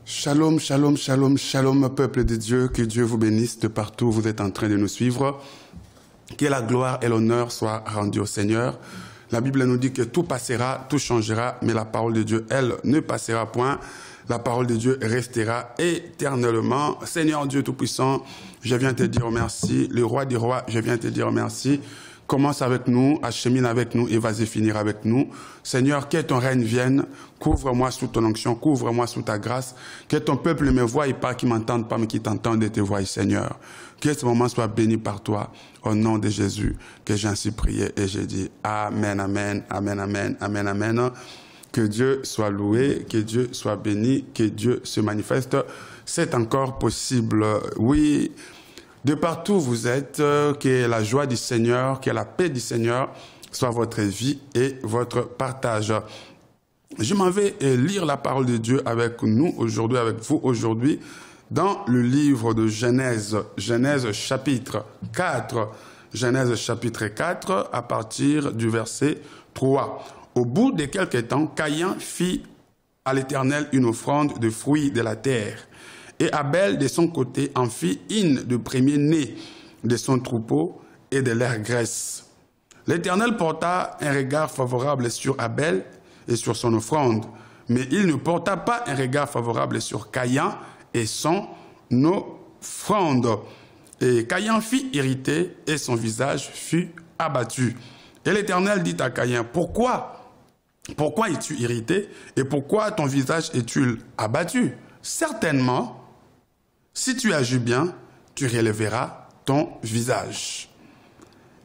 Shalom, shalom, shalom, shalom, peuple de Dieu, que Dieu vous bénisse de partout où vous êtes en train de nous suivre. Que la gloire et l'honneur soient rendus au Seigneur. La Bible nous dit que tout passera, tout changera, mais la parole de Dieu, elle, ne passera point. La parole de Dieu restera éternellement. Seigneur Dieu Tout-Puissant, je viens te dire merci. Le roi des rois, je viens te dire merci. Commence avec nous, achemine avec nous et vas-y finir avec nous. Seigneur, que ton règne vienne, couvre-moi sous ton onction, couvre-moi sous ta grâce. Que ton peuple me voie et pas qui m'entende pas, mais qui t'entende et te voie, Seigneur. Que ce moment soit béni par toi, au nom de Jésus, que j'ai ainsi prié et j'ai dit Amen, Amen, Amen, Amen, Amen, Amen. Que Dieu soit loué, que Dieu soit béni, que Dieu se manifeste. C'est encore possible, oui. De partout où vous êtes, que la joie du Seigneur, que la paix du Seigneur soit votre vie et votre partage. Je m'en vais lire la parole de Dieu avec nous aujourd'hui, avec vous aujourd'hui, dans le livre de Genèse, Genèse chapitre 4. Genèse chapitre 4, à partir du verset 3. Au bout de quelque temps, Caïn fit à l'Éternel une offrande de fruits de la terre. Et Abel, de son côté, en fit une de premier-né de son troupeau et de leur graisse. L'Éternel porta un regard favorable sur Abel et sur son offrande, mais il ne porta pas un regard favorable sur Caïn et son offrande. Et Caïn fut irrité et son visage fut abattu. Et l'Éternel dit à Caïn, pourquoi es-tu irrité et pourquoi ton visage est-il abattu? Certainement, si tu agis bien, tu relèveras ton visage.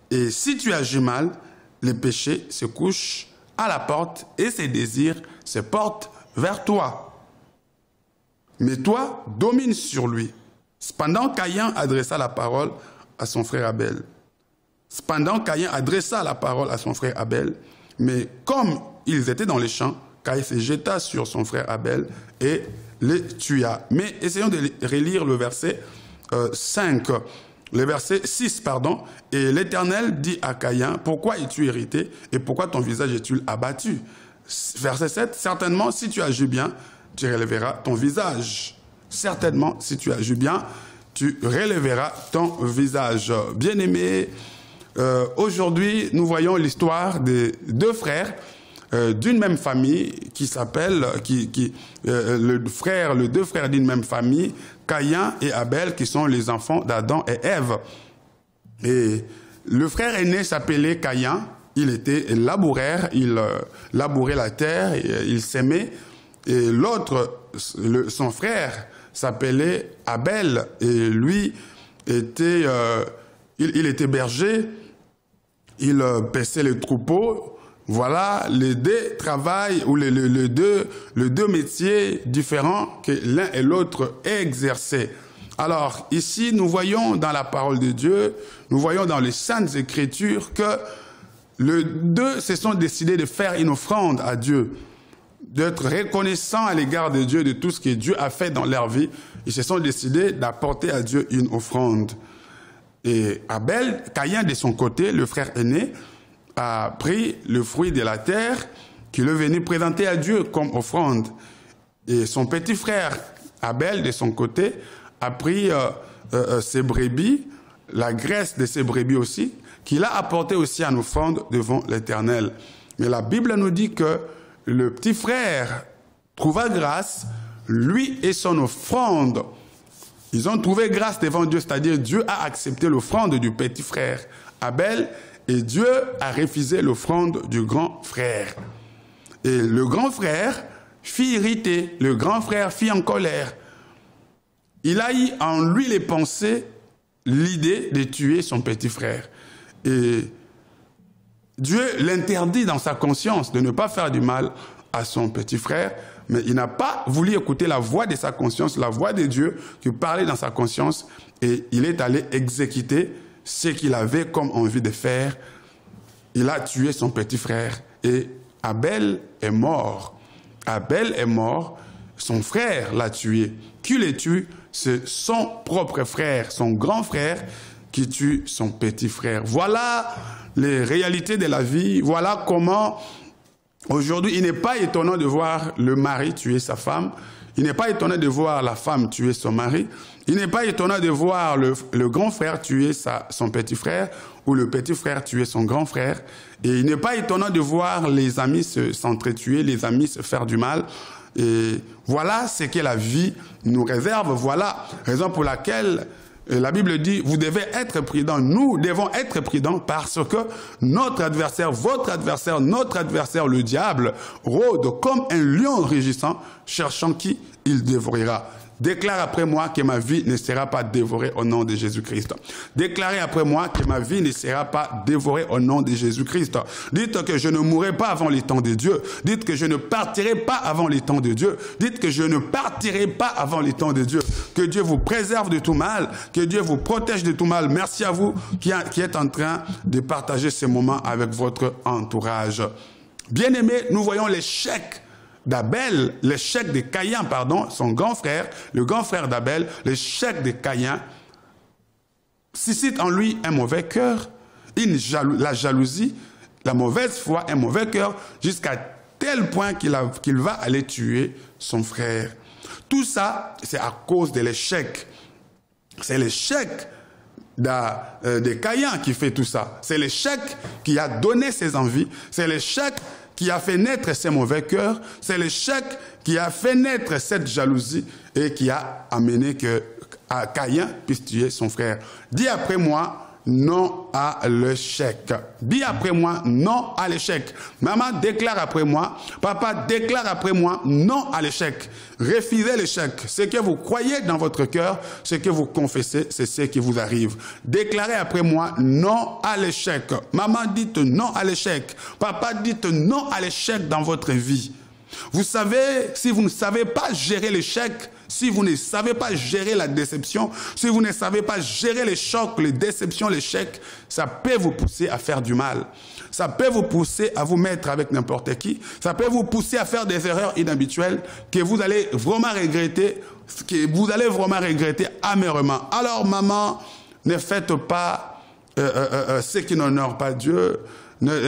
Et si tu agis mal, le péché se couche à la porte et ses désirs se portent vers toi. Mais toi, domine sur lui. Cependant, Caïn adressa la parole à son frère Abel. Mais comme ils étaient dans les champs, Caïn se jeta sur son frère Abel et le tua. Mais essayons de relire le verset 5, le verset 6, pardon. Et l'Éternel dit à Caïn, pourquoi es-tu irrité et pourquoi ton visage est-il abattu? Verset 7, certainement si tu agis bien, tu relèveras ton visage. Certainement si tu agis bien, tu relèveras ton visage. Bien-aimés, aujourd'hui nous voyons l'histoire de deux frères d'une même famille qui s'appelle, les deux frères d'une même famille, Caïn et Abel, qui sont les enfants d'Adam et Ève. Et le frère aîné s'appelait Caïn, il était laboureur, il labourait la terre, il s'aimait. Et l'autre, son frère, s'appelait Abel, et lui était, il était berger, il paissait les troupeaux. Voilà les deux travails ou les deux métiers différents que l'un et l'autre exerçaient. Alors ici, nous voyons dans la parole de Dieu, nous voyons dans les Saintes Écritures que les deux se sont décidés de faire une offrande à Dieu, d'être reconnaissants à l'égard de Dieu, de tout ce que Dieu a fait dans leur vie. Ils se sont décidés d'apporter à Dieu une offrande. Et Abel, Caïn de son côté, le frère aîné, a pris le fruit de la terre qu'il est venu présenter à Dieu comme offrande. Et son petit frère, Abel, de son côté, a pris ses brebis, la graisse de ses brebis aussi, qu'il a apporté aussi en offrande devant l'Éternel. Mais la Bible nous dit que le petit frère trouva grâce, lui et son offrande. Ils ont trouvé grâce devant Dieu, c'est-à-dire Dieu a accepté l'offrande du petit frère Abel, et Dieu a refusé l'offrande du grand frère. Et le grand frère fut irrité, le grand frère fut en colère. Il a eu en lui les pensées, l'idée de tuer son petit frère. Et Dieu l'interdit dans sa conscience de ne pas faire du mal à son petit frère, mais il n'a pas voulu écouter la voix de sa conscience, la voix de Dieu qui parlait dans sa conscience, et il est allé exécuter ce qu'il avait comme envie de faire. Il a tué son petit frère et Abel est mort. Abel est mort, son frère l'a tué. Qui le tue? C'est son propre frère, son grand frère qui tue son petit frère. Voilà les réalités de la vie, voilà comment Aujourd'hui, il n'est pas étonnant de voir le mari tuer sa femme. Il n'est pas étonnant de voir la femme tuer son mari. Il n'est pas étonnant de voir le grand frère tuer son petit frère ou le petit frère tuer son grand frère. Et il n'est pas étonnant de voir les amis s'entretuer, les amis se faire du mal. Et voilà ce que la vie nous réserve. Voilà la raison pour laquelle la Bible dit, vous devez être prudents. Nous devons être prudents parce que notre adversaire, votre adversaire, notre adversaire, le diable, rôde comme un lion rugissant, cherchant qui il dévorera. Déclare après moi que ma vie ne sera pas dévorée au nom de Jésus-Christ. Déclarez après moi que ma vie ne sera pas dévorée au nom de Jésus-Christ. Dites que je ne mourrai pas avant les temps de Dieu. Dites que je ne partirai pas avant les temps de Dieu. Dites que je ne partirai pas avant les temps de Dieu. Que Dieu vous préserve de tout mal. Que Dieu vous protège de tout mal. Merci à vous qui êtes en train de partager ces moments avec votre entourage. Bien-aimés, nous voyons l'échec d'Abel, l'échec de Caïn, pardon, son grand frère, le grand frère d'Abel, l'échec de Caïn suscite en lui un mauvais cœur, la jalousie, la mauvaise foi, un mauvais cœur, jusqu'à tel point qu'il va aller tuer son frère. Tout ça, c'est à cause de l'échec. C'est l'échec de Caïn qui fait tout ça. C'est l'échec qui a donné ses envies. C'est l'échec qui a fait naître ces mauvais cœurs, c'est l'échec qui a fait naître cette jalousie et qui a amené que Caïn puisse tuer son frère. Dis après moi, non à l'échec. Dis après moi, non à l'échec. Maman déclare après moi, papa déclare après moi, non à l'échec. Refusez l'échec. Ce que vous croyez dans votre cœur, ce que vous confessez, c'est ce qui vous arrive. Déclarez après moi, non à l'échec. Maman, dites non à l'échec. Papa, dites non à l'échec dans votre vie. Vous savez, si vous ne savez pas gérer l'échec, si vous ne savez pas gérer la déception, si vous ne savez pas gérer les chocs, les déceptions, l'échec, ça peut vous pousser à faire du mal. Ça peut vous pousser à vous mettre avec n'importe qui. Ça peut vous pousser à faire des erreurs inhabituelles que vous allez vraiment regretter, amèrement. Alors, maman, ne faites pas ce qui n'honore pas Dieu.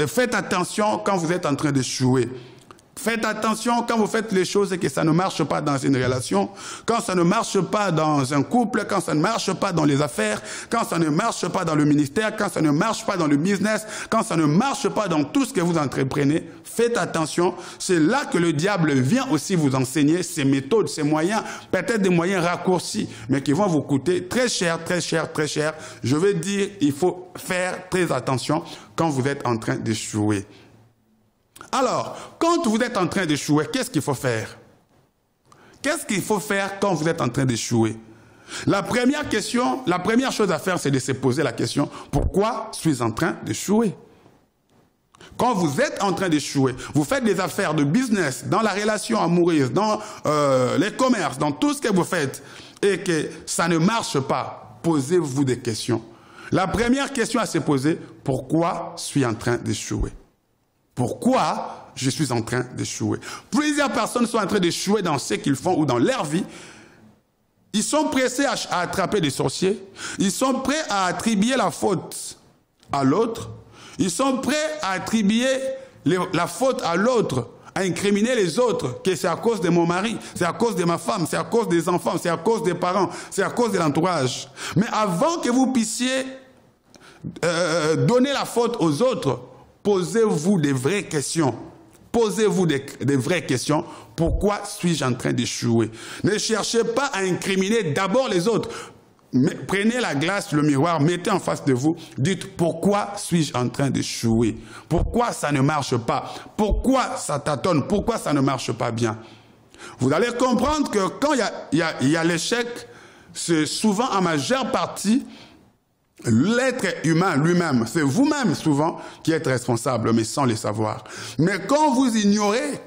Faites attention quand vous êtes en train d'échouer. Faites attention quand vous faites les choses et que ça ne marche pas dans une relation, quand ça ne marche pas dans un couple, quand ça ne marche pas dans les affaires, quand ça ne marche pas dans le ministère, quand ça ne marche pas dans le business, quand ça ne marche pas dans tout ce que vous entreprenez. Faites attention. C'est là que le diable vient aussi vous enseigner ses méthodes, ses moyens, peut-être des moyens raccourcis, mais qui vont vous coûter très cher, très cher, très cher. Je veux dire, il faut faire très attention quand vous êtes en train d'échouer. Alors, quand vous êtes en train d'échouer, qu'est-ce qu'il faut faire? Qu'est-ce qu'il faut faire quand vous êtes en train d'échouer? La première chose à faire, c'est de se poser la question, pourquoi suis-je en train d'échouer? Quand vous êtes en train d'échouer, vous faites des affaires de business, dans la relation amoureuse, dans les commerces, dans tout ce que vous faites, et que ça ne marche pas, posez-vous des questions. La première question à se poser, pourquoi suis-je en train d'échouer? Pourquoi je suis en train d'échouer? Plusieurs personnes sont en train d'échouer dans ce qu'ils font ou dans leur vie. Ils sont pressés à attraper des sorciers. Ils sont prêts à attribuer la faute à l'autre. Ils sont prêts à attribuer la faute à l'autre, à incriminer les autres, que c'est à cause de mon mari, c'est à cause de ma femme, c'est à cause des enfants, c'est à cause des parents, c'est à cause de l'entourage. Mais avant que vous puissiez donner la faute aux autres, posez-vous des vraies questions. Posez-vous des vraies questions. Pourquoi suis-je en train d'échouer? Ne cherchez pas à incriminer d'abord les autres. Mais prenez la glace, le miroir, mettez en face de vous. Dites, pourquoi suis-je en train d'échouer? Pourquoi ça ne marche pas? Pourquoi ça tâtonne? Pourquoi ça ne marche pas bien? Vous allez comprendre que quand il y a l'échec, c'est souvent en majeure partie l'être humain lui-même, c'est vous-même souvent qui êtes responsable, mais sans le savoir. Mais quand vous ignorez,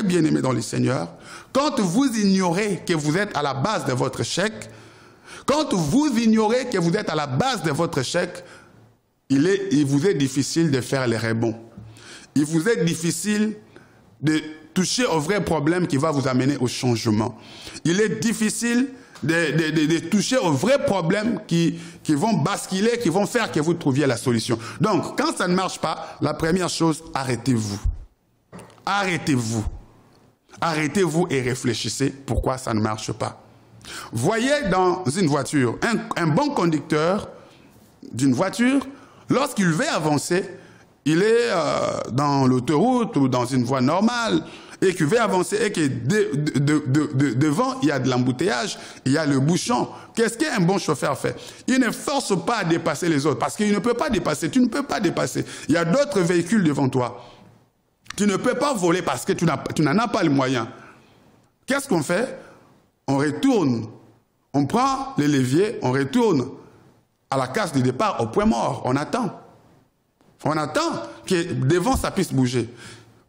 bien-aimés dans le Seigneur, quand vous ignorez que vous êtes à la base de votre échec, quand vous ignorez que vous êtes à la base de votre échec, il vous est difficile de faire les rebonds. Il vous est difficile de toucher au vrai problème qui va vous amener au changement. Il est difficile de toucher aux vrais problèmes qui vont basculer, qui vont faire que vous trouviez la solution. Donc, quand ça ne marche pas, la première chose, arrêtez-vous. arrêtez-vous. Arrêtez-vous et réfléchissez pourquoi ça ne marche pas. Voyez dans une voiture, un bon conducteur d'une voiture, lorsqu'il veut avancer, il est dans l'autoroute ou dans une voie normale et qu'il veut avancer et que devant, il y a de l'embouteillage, il y a le bouchon. Qu'est-ce qu'un bon chauffeur fait? Il ne force pas à dépasser les autres parce qu'il ne peut pas dépasser, tu ne peux pas dépasser. Il y a d'autres véhicules devant toi. Tu ne peux pas voler parce que tu n'en as pas le moyen. Qu'est-ce qu'on fait? On retourne, on prend les leviers, on retourne à la case du départ, au point mort, on attend. On attend que devant ça puisse bouger.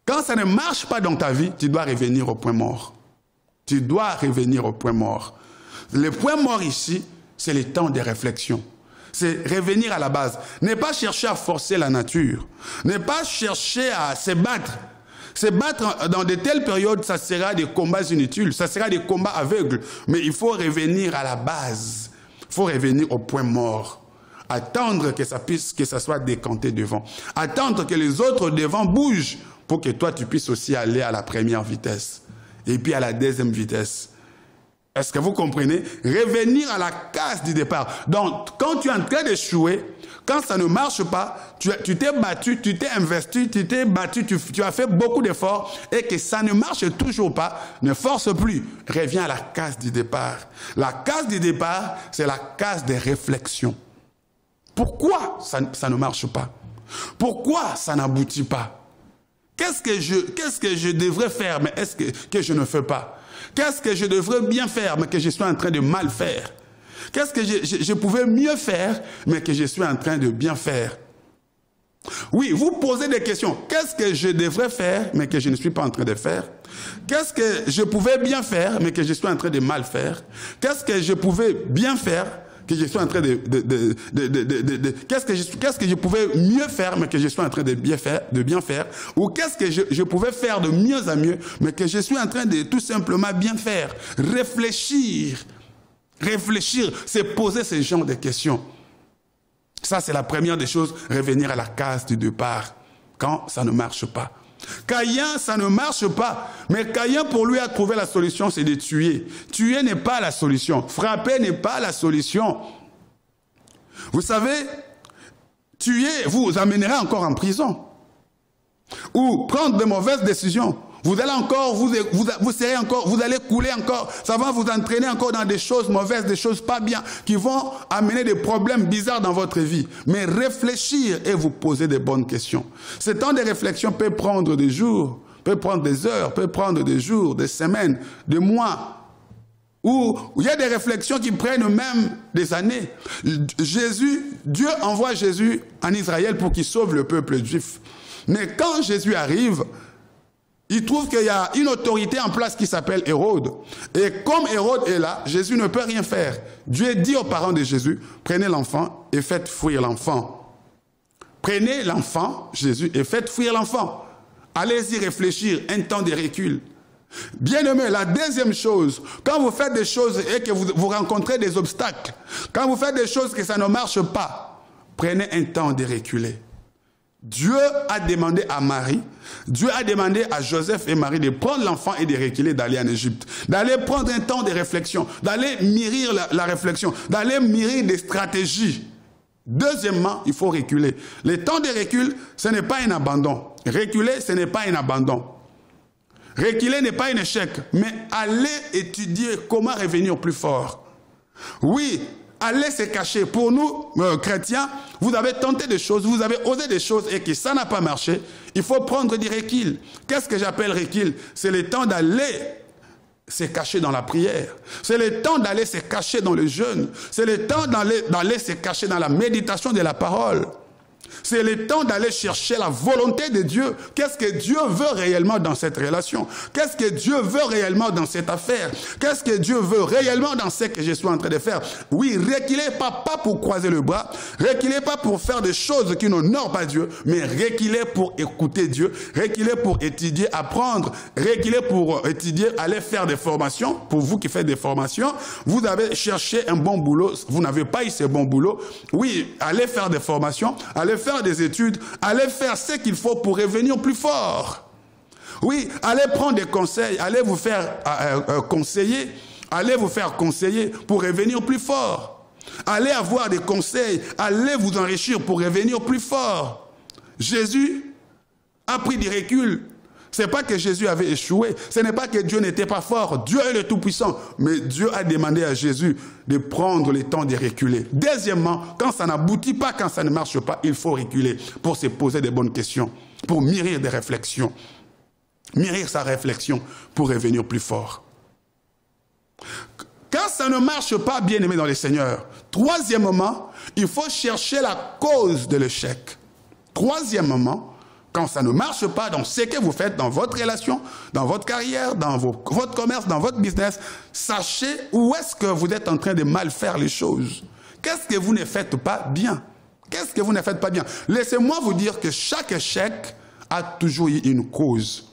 Quand ça ne marche pas dans ta vie, tu dois revenir au point mort. Tu dois revenir au point mort. Le point mort ici, c'est le temps de réflexion. C'est revenir à la base. Ne pas chercher à forcer la nature. Ne pas chercher à se battre. Se battre dans de telles périodes, ça sera des combats inutiles, ça sera des combats aveugles. Mais il faut revenir à la base. Il faut revenir au point mort. Attendre que ça soit décanté devant. Attendre que les autres devant bougent pour que toi, tu puisses aussi aller à la première vitesse. Et puis à la deuxième vitesse. Est-ce que vous comprenez? Revenir à la case du départ. Donc, quand tu es en train d'échouer, quand ça ne marche pas, tu t'es battu, tu t'es investi, tu t'es battu, tu as fait beaucoup d'efforts et que ça ne marche toujours pas, ne force plus. Reviens à la case du départ. La case du départ, c'est la case des réflexions. Pourquoi ça ne marche pas? Pourquoi ça n'aboutit pas? Qu'est-ce que je devrais faire, mais est-ce que je ne fais pas? Qu'est-ce que je devrais bien faire, mais que je suis en train de mal faire? Qu'est-ce que je pouvais mieux faire, mais que je suis en train de bien faire? Oui, vous posez des questions. Qu'est-ce que je devrais faire, mais que je ne suis pas en train de faire? Qu'est-ce que je pouvais bien faire, mais que je suis en train de mal faire? Qu'est-ce que je pouvais bien faire, que je suis en train qu'est-ce que je pouvais mieux faire, mais que je suis en train de bien faire, ou qu'est-ce que je pouvais faire de mieux à mieux, mais que je suis en train de tout simplement bien faire. Réfléchir, c'est poser ce genre de questions. Ça, c'est la première des choses, revenir à la case du départ, quand ça ne marche pas. Caïn, ça ne marche pas. Mais Caïn, pour lui, a trouvé la solution, c'est de tuer. Tuer n'est pas la solution. Frapper n'est pas la solution. Vous savez, tuer vous amènera encore en prison. Ou prendre de mauvaises décisions. Vous allez encore, vous allez couler encore. Ça va vous entraîner encore dans des choses mauvaises, des choses pas bien, qui vont amener des problèmes bizarres dans votre vie. Mais réfléchir et vous poser des bonnes questions. Ce temps de réflexion peut prendre des jours, peut prendre des heures, peut prendre des jours, des semaines, des mois. Où il y a des réflexions qui prennent même des années. Dieu envoie Jésus en Israël pour qu'il sauve le peuple juif. Mais quand Jésus arrive, il trouve qu'il y a une autorité en place qui s'appelle Hérode. Et comme Hérode est là, Jésus ne peut rien faire. Dieu dit aux parents de Jésus, prenez l'enfant et faites fuir l'enfant. Prenez l'enfant, Jésus, et faites fuir l'enfant. Allez-y réfléchir, un temps de recul. Bien-aimé, la deuxième chose, quand vous faites des choses et que vous rencontrez des obstacles, quand vous faites des choses que ça ne marche pas, prenez un temps de reculer. Dieu a demandé à Marie, Dieu a demandé à Joseph et Marie de prendre l'enfant et de reculer, d'aller en Égypte. D'aller prendre un temps de réflexion, d'aller mûrir la réflexion, d'aller mûrir des stratégies. Deuxièmement, il faut reculer. Le temps de recul, ce n'est pas un abandon. Reculer, ce n'est pas un abandon. Reculer n'est pas un échec, mais aller étudier comment revenir plus fort. Oui, allez se cacher. Pour nous, chrétiens, vous avez tenté des choses, vous avez osé des choses et que ça n'a pas marché. Il faut prendre du recul. Qu'est-ce que j'appelle recul? C'est le temps d'aller se cacher dans la prière. C'est le temps d'aller se cacher dans le jeûne. C'est le temps d'aller se cacher dans la méditation de la parole. C'est le temps d'aller chercher la volonté de Dieu. Qu'est-ce que Dieu veut réellement dans cette relation? Qu'est-ce que Dieu veut réellement dans cette affaire? Qu'est-ce que Dieu veut réellement dans ce que je suis en train de faire? Oui, reculez pas pour croiser le bras. Reculez pas pour faire des choses qui n'honorent pas Dieu. Mais reculez pour écouter Dieu. Reculez pour étudier, apprendre. Reculez pour étudier, aller faire des formations. Pour vous qui faites des formations, vous avez cherché un bon boulot. Vous n'avez pas eu ce bon boulot. Oui, allez faire des formations. Allez faire des études, allez faire ce qu'il faut pour revenir plus fort. Oui, allez prendre des conseils, allez vous faire conseiller, allez vous faire conseiller pour revenir plus fort. Allez avoir des conseils, allez vous enrichir pour revenir plus fort. Jésus a pris du recul. Ce n'est pas que Jésus avait échoué, ce n'est pas que Dieu n'était pas fort, Dieu est le Tout-Puissant, mais Dieu a demandé à Jésus de prendre le temps de reculer. Deuxièmement, quand ça n'aboutit pas, quand ça ne marche pas, il faut reculer pour se poser des bonnes questions, pour mûrir des réflexions, mûrir sa réflexion pour revenir plus fort. Quand ça ne marche pas, bien aimé dans le Seigneur, troisièmement, il faut chercher la cause de l'échec. Troisièmement, quand ça ne marche pas dans ce que vous faites, dans votre relation, dans votre carrière, dans votre commerce, dans votre business, sachez où est-ce que vous êtes en train de mal faire les choses. Qu'est-ce que vous ne faites pas bien? Qu'est-ce que vous ne faites pas bien? Laissez-moi vous dire que chaque échec a toujours eu une cause.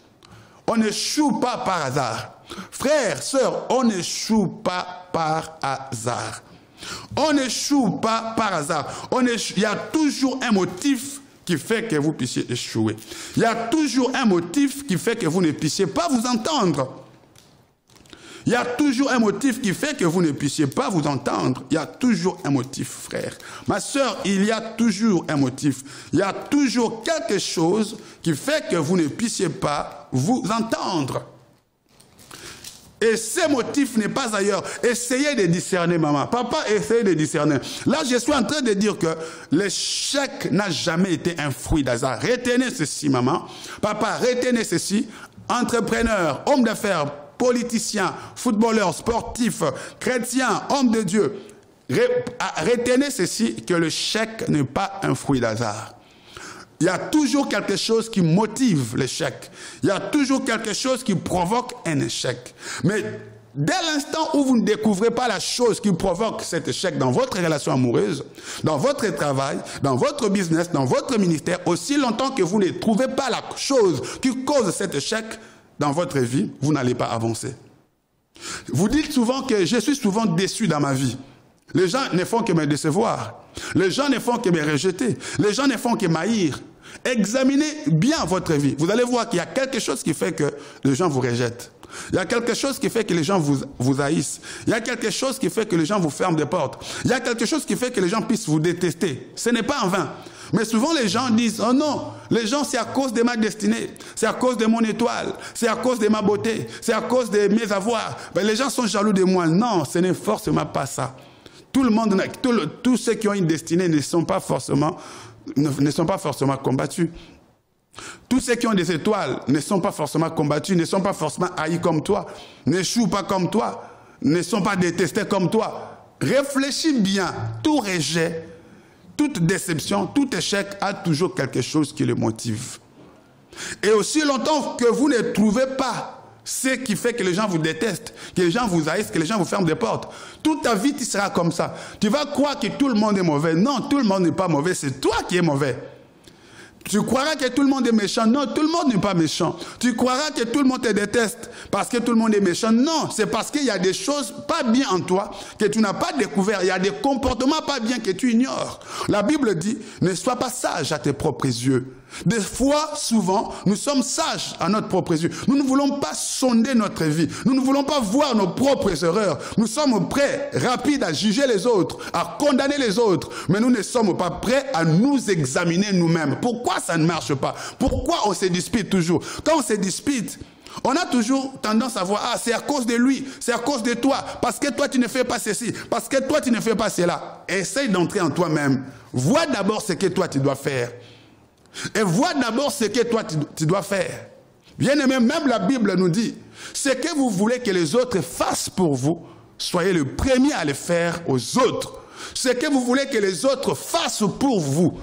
On n'échoue pas par hasard. Frères, sœurs, on n'échoue pas par hasard. On n'échoue pas par hasard. Il y a toujours un motif qui fait que vous puissiez échouer. Il y a toujours un motif qui fait que vous ne puissiez pas vous entendre. Il y a toujours un motif qui fait que vous ne puissiez pas vous entendre. Il y a toujours un motif, frère. Ma sœur, il y a toujours un motif. Il y a toujours quelque chose qui fait que vous ne puissiez pas vous entendre. Et ce motif n'est pas ailleurs. Essayez de discerner, maman. Papa, essayez de discerner. Là, je suis en train de dire que l'échec n'a jamais été un fruit d'hasard. Retenez ceci, maman. Papa, retenez ceci. Entrepreneur, homme d'affaires, politicien, footballeur, sportif, chrétien, homme de Dieu. Retenez ceci, que l'échec n'est pas un fruit d'hasard. Il y a toujours quelque chose qui motive l'échec. Il y a toujours quelque chose qui provoque un échec. Mais dès l'instant où vous ne découvrez pas la chose qui provoque cet échec dans votre relation amoureuse, dans votre travail, dans votre business, dans votre ministère, aussi longtemps que vous ne trouvez pas la chose qui cause cet échec dans votre vie, vous n'allez pas avancer. Vous dites souvent que je suis souvent déçu dans ma vie. Les gens ne font que me décevoir. Les gens ne font que me rejeter. Les gens ne font que m'haïr. Examinez bien votre vie. Vous allez voir qu'il y a quelque chose qui fait que les gens vous rejettent. Il y a quelque chose qui fait que les gens vous haïssent. Il y a quelque chose qui fait que les gens vous ferment des portes. Il y a quelque chose qui fait que les gens puissent vous détester. Ce n'est pas en vain. Mais souvent les gens disent, oh non, les gens c'est à cause de ma destinée, c'est à cause de mon étoile, c'est à cause de ma beauté, c'est à cause de mes avoirs. Ben, les gens sont jaloux de moi. Non, ce n'est forcément pas ça. Tout le monde, tous ceux qui ont une destinée ne sont pas forcément combattus. Tous ceux qui ont des étoiles ne sont pas forcément combattus, ne sont pas forcément haïs comme toi, n'échouent pas comme toi, ne sont pas détestés comme toi. Réfléchis bien, tout rejet, toute déception, tout échec a toujours quelque chose qui le motive. Et aussi longtemps que vous ne trouvez pas ce qui fait que les gens vous détestent, que les gens vous haïssent, que les gens vous ferment des portes, toute ta vie tu seras comme ça. Tu vas croire que tout le monde est mauvais. Non, tout le monde n'est pas mauvais, c'est toi qui es mauvais. Tu croiras que tout le monde est méchant. Non, tout le monde n'est pas méchant. Tu croiras que tout le monde te déteste parce que tout le monde est méchant. Non, c'est parce qu'il y a des choses pas bien en toi que tu n'as pas découvert. Il y a des comportements pas bien que tu ignores. La Bible dit, ne sois pas sage à tes propres yeux. Des fois, souvent, nous sommes sages à notre propre yeux. Nous ne voulons pas sonder notre vie. Nous ne voulons pas voir nos propres erreurs. Nous sommes prêts, rapides à juger les autres, à condamner les autres. Mais nous ne sommes pas prêts à nous examiner nous-mêmes. Pourquoi ça ne marche pas? Pourquoi on se dispute toujours? Quand on se dispute, on a toujours tendance à voir, ah, c'est à cause de lui, c'est à cause de toi, parce que toi tu ne fais pas ceci, parce que toi tu ne fais pas cela. Essaye d'entrer en toi-même. Vois d'abord ce que toi tu dois faire. Et vois d'abord ce que toi tu dois faire. Bien aimé, même la Bible nous dit, ce que vous voulez que les autres fassent pour vous, soyez le premier à le faire aux autres. Ce que vous voulez que les autres fassent pour vous,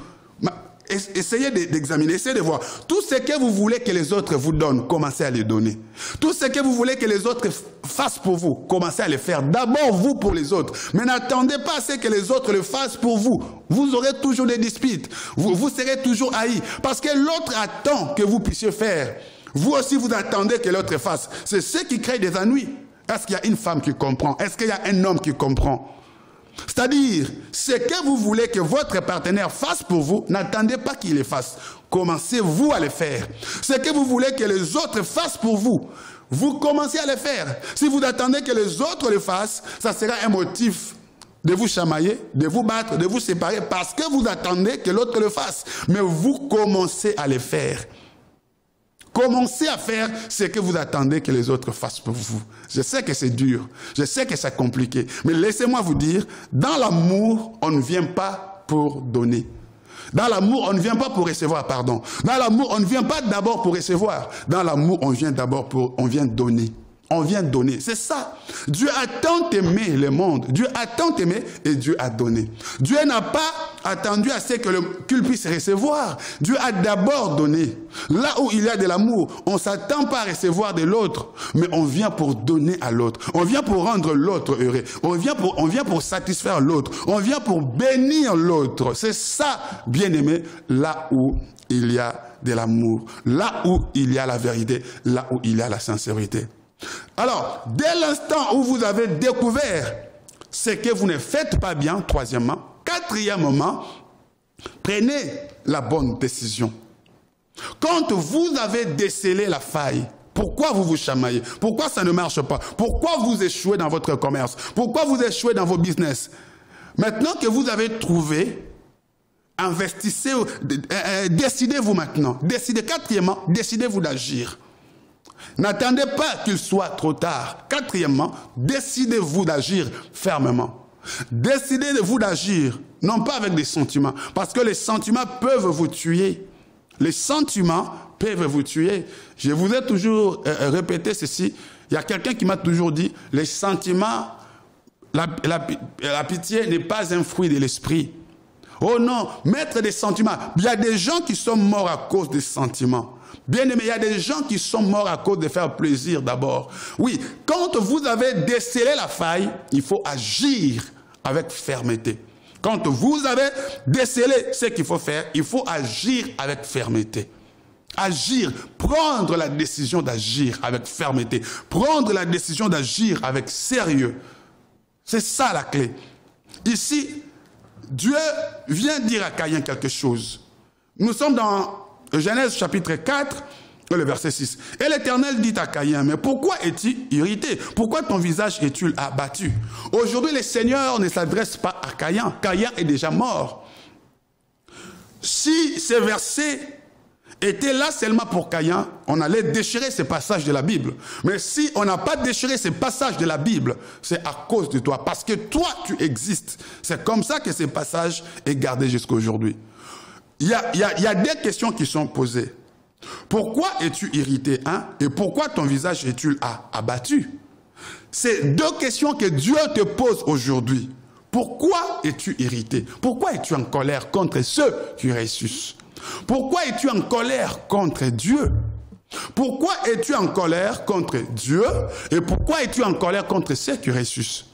essayez d'examiner, essayez de voir. Tout ce que vous voulez que les autres vous donnent, commencez à les donner. Tout ce que vous voulez que les autres fassent pour vous, commencez à le faire. D'abord vous pour les autres. Mais n'attendez pas à ce que les autres le fassent pour vous. Vous aurez toujours des disputes. Vous serez toujours haïs. Parce que l'autre attend que vous puissiez faire. Vous aussi vous attendez que l'autre fasse. C'est ce qui crée des ennuis. Est-ce qu'il y a une femme qui comprend? Est-ce qu'il y a un homme qui comprend? C'est-à-dire, ce que vous voulez que votre partenaire fasse pour vous, n'attendez pas qu'il le fasse. Commencez-vous à le faire. Ce que vous voulez que les autres fassent pour vous, vous commencez à le faire. Si vous attendez que les autres le fassent, ça sera un motif de vous chamailler, de vous battre, de vous séparer, parce que vous attendez que l'autre le fasse. Mais vous commencez à le faire. Commencez à faire ce que vous attendez que les autres fassent pour vous. Je sais que c'est dur, je sais que c'est compliqué, mais laissez-moi vous dire, dans l'amour, on ne vient pas pour donner. Dans l'amour, on ne vient pas pour recevoir, pardon. Dans l'amour, on ne vient pas d'abord pour recevoir. Dans l'amour, on vient d'abord on vient donner. On vient donner, c'est ça. Dieu a tant aimé le monde, Dieu a tant aimé et Dieu a donné. Dieu n'a pas attendu à ce qu'il puisse recevoir. Dieu a d'abord donné. Là où il y a de l'amour, on ne s'attend pas à recevoir de l'autre, mais on vient pour donner à l'autre. On vient pour rendre l'autre heureux. On vient pour satisfaire l'autre. On vient pour bénir l'autre. C'est ça, bien-aimé, là où il y a de l'amour, là où il y a la vérité, là où il y a la sincérité. Alors, dès l'instant où vous avez découvert ce que vous ne faites pas bien, troisièmement, quatrièmement, prenez la bonne décision. Quand vous avez décelé la faille, pourquoi vous vous chamaillez? Pourquoi ça ne marche pas? Pourquoi vous échouez dans votre commerce? Pourquoi vous échouez dans vos business? Maintenant que vous avez trouvé, investissez, décidez-vous maintenant. Quatrièmement, décidez-vous d'agir. N'attendez pas qu'il soit trop tard. Quatrièmement, décidez-vous d'agir fermement. Décidez-vous d'agir, non pas avec des sentiments, parce que les sentiments peuvent vous tuer. Les sentiments peuvent vous tuer. Je vous ai toujours répété ceci. Il y a quelqu'un qui m'a toujours dit, les sentiments, la pitié n'est pas un fruit de l'esprit. Oh non, mettre des sentiments. Il y a des gens qui sont morts à cause des sentiments. Bien aimé, il y a des gens qui sont morts à cause de faire plaisir d'abord. Oui, quand vous avez décelé la faille, il faut agir avec fermeté. Quand vous avez décelé ce qu'il faut faire, il faut agir avec fermeté. Agir, prendre la décision d'agir avec fermeté. Prendre la décision d'agir avec sérieux. C'est ça la clé. Ici, Dieu vient dire à Caïn quelque chose. Nous sommes dans Genèse chapitre 4, le verset 6. Et l'Éternel dit à Caïn, mais pourquoi es-tu irrité? Pourquoi ton visage es-tu abattu? Aujourd'hui, le Seigneur ne s'adresse pas à Caïn. Caïn est déjà mort. Si ces versets étaient là seulement pour Caïn, on allait déchirer ces passages de la Bible. Mais si on n'a pas déchiré ces passages de la Bible, c'est à cause de toi. Parce que toi, tu existes. C'est comme ça que ces passages est gardé jusqu'à aujourd'hui. Il y a des questions qui sont posées. Pourquoi es-tu irrité, hein? Et pourquoi ton visage est-il abattu? C'est deux questions que Dieu te pose aujourd'hui. Pourquoi es-tu irrité? Pourquoi es-tu en colère contre ceux qui ressuscitent? Pourquoi es-tu en colère contre Dieu? Pourquoi es-tu en colère contre Dieu? Et pourquoi es-tu en colère contre ceux qui ressuscitent?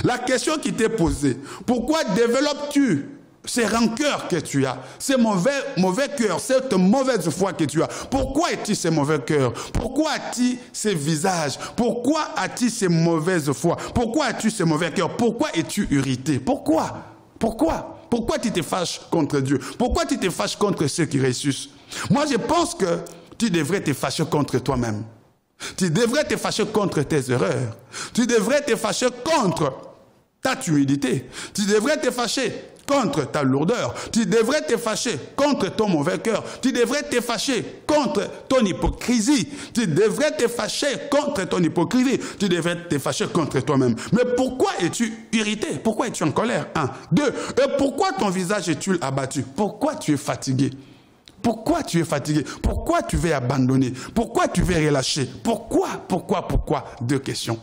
La question qui t'est posée, pourquoi développes-tu ces rancœurs que tu as, ces mauvais cœurs, cette mauvaise foi que tu as? Pourquoi as-tu ces mauvais cœurs? Pourquoi as-tu ces visages? Pourquoi as-tu ces mauvaises foi? Pourquoi as-tu ces mauvais cœurs? Pourquoi es-tu irrité? Pourquoi? Pourquoi tu te fâches contre Dieu? Pourquoi tu te fâches contre ceux qui ressuscitent? Moi, je pense que tu devrais te fâcher contre toi-même. Tu devrais te fâcher contre tes erreurs. Tu devrais te fâcher contre ta timidité. Tu devrais te fâcher contre ta lourdeur. Tu devrais te fâcher contre ton mauvais cœur. Tu devrais te fâcher contre ton hypocrisie. Tu devrais te fâcher contre ton hypocrisie. Tu devrais te fâcher contre toi-même. Mais pourquoi es-tu irrité? Pourquoi es-tu en colère? 1. 2. Et pourquoi ton visage est-il abattu? Pourquoi tu es fatigué? Pourquoi tu es fatigué? Pourquoi tu veux abandonner? Pourquoi tu veux relâcher? Pourquoi? Deux questions.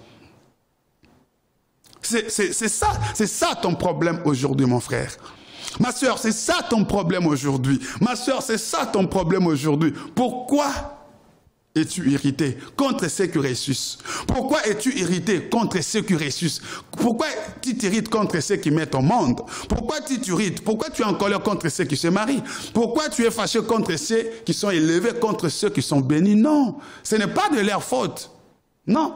C'est ça ton problème aujourd'hui, mon frère. Ma soeur, c'est ça ton problème aujourd'hui. Ma soeur, c'est ça ton problème aujourd'hui. Pourquoi es-tu irrité contre ceux qui ressuscitent? Pourquoi es-tu irrité contre ceux qui ressuscitent? Pourquoi tu t'irrites contre ceux qui mettent au monde? Pourquoi tu t'irrites? Pourquoi tu es en colère contre ceux qui se marient? Pourquoi tu es fâché contre ceux qui sont élevés, contre ceux qui sont bénis? Non, ce n'est pas de leur faute. Non.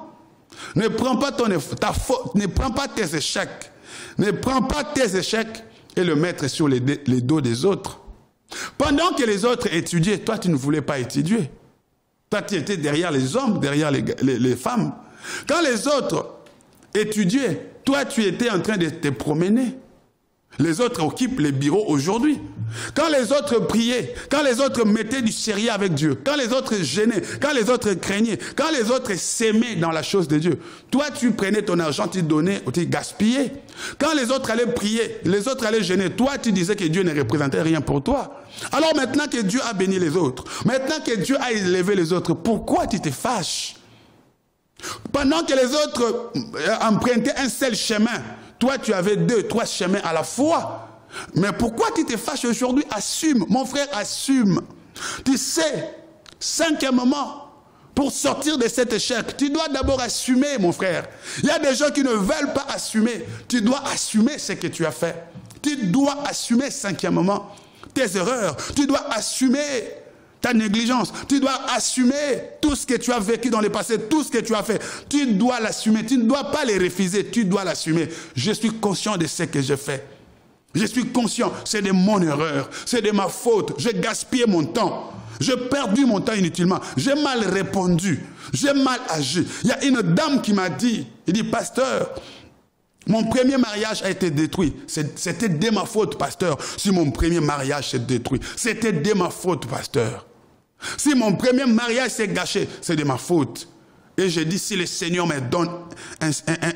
Ne prends pas ta faute, ne prends pas tes échecs. Ne prends pas tes échecs et le mettre sur les dos des autres. Pendant que les autres étudiaient, toi tu ne voulais pas étudier. Toi tu étais derrière les hommes, derrière les femmes. Quand les autres étudiaient, toi tu étais en train de te promener. Les autres occupent les bureaux aujourd'hui. Quand les autres priaient, quand les autres mettaient du sérieux avec Dieu, quand les autres gênaient, quand les autres craignaient, quand les autres s'aimaient dans la chose de Dieu, toi tu prenais ton argent, tu donnais, tu gaspillais. Quand les autres allaient prier, les autres allaient gêner, toi tu disais que Dieu ne représentait rien pour toi. Alors maintenant que Dieu a béni les autres, maintenant que Dieu a élevé les autres, pourquoi tu te fâches? Pendant que les autres empruntaient un seul chemin, toi, tu avais 2, 3 chemins à la fois. Mais pourquoi tu te fâches aujourd'hui? Assume, mon frère, assume. Tu sais, cinquièmement, pour sortir de cet échec, tu dois d'abord assumer, mon frère. Il y a des gens qui ne veulent pas assumer. Tu dois assumer ce que tu as fait. Tu dois assumer, cinquièmement, tes erreurs. Tu dois assumer ta négligence. Tu dois assumer tout ce que tu as vécu dans le passé, tout ce que tu as fait. Tu dois l'assumer. Tu ne dois pas les refuser. Tu dois l'assumer. Je suis conscient de ce que j'ai fait. Je suis conscient. C'est de mon erreur. C'est de ma faute. J'ai gaspillé mon temps. J'ai perdu mon temps inutilement. J'ai mal répondu. J'ai mal agi. Il y a une dame qui m'a dit, il dit, pasteur, mon premier mariage a été détruit. C'était de ma faute, pasteur. Si mon premier mariage s'est détruit, c'était de ma faute, pasteur. Si mon premier mariage s'est gâché, c'est de ma faute. Et j'ai dit, si le Seigneur me donne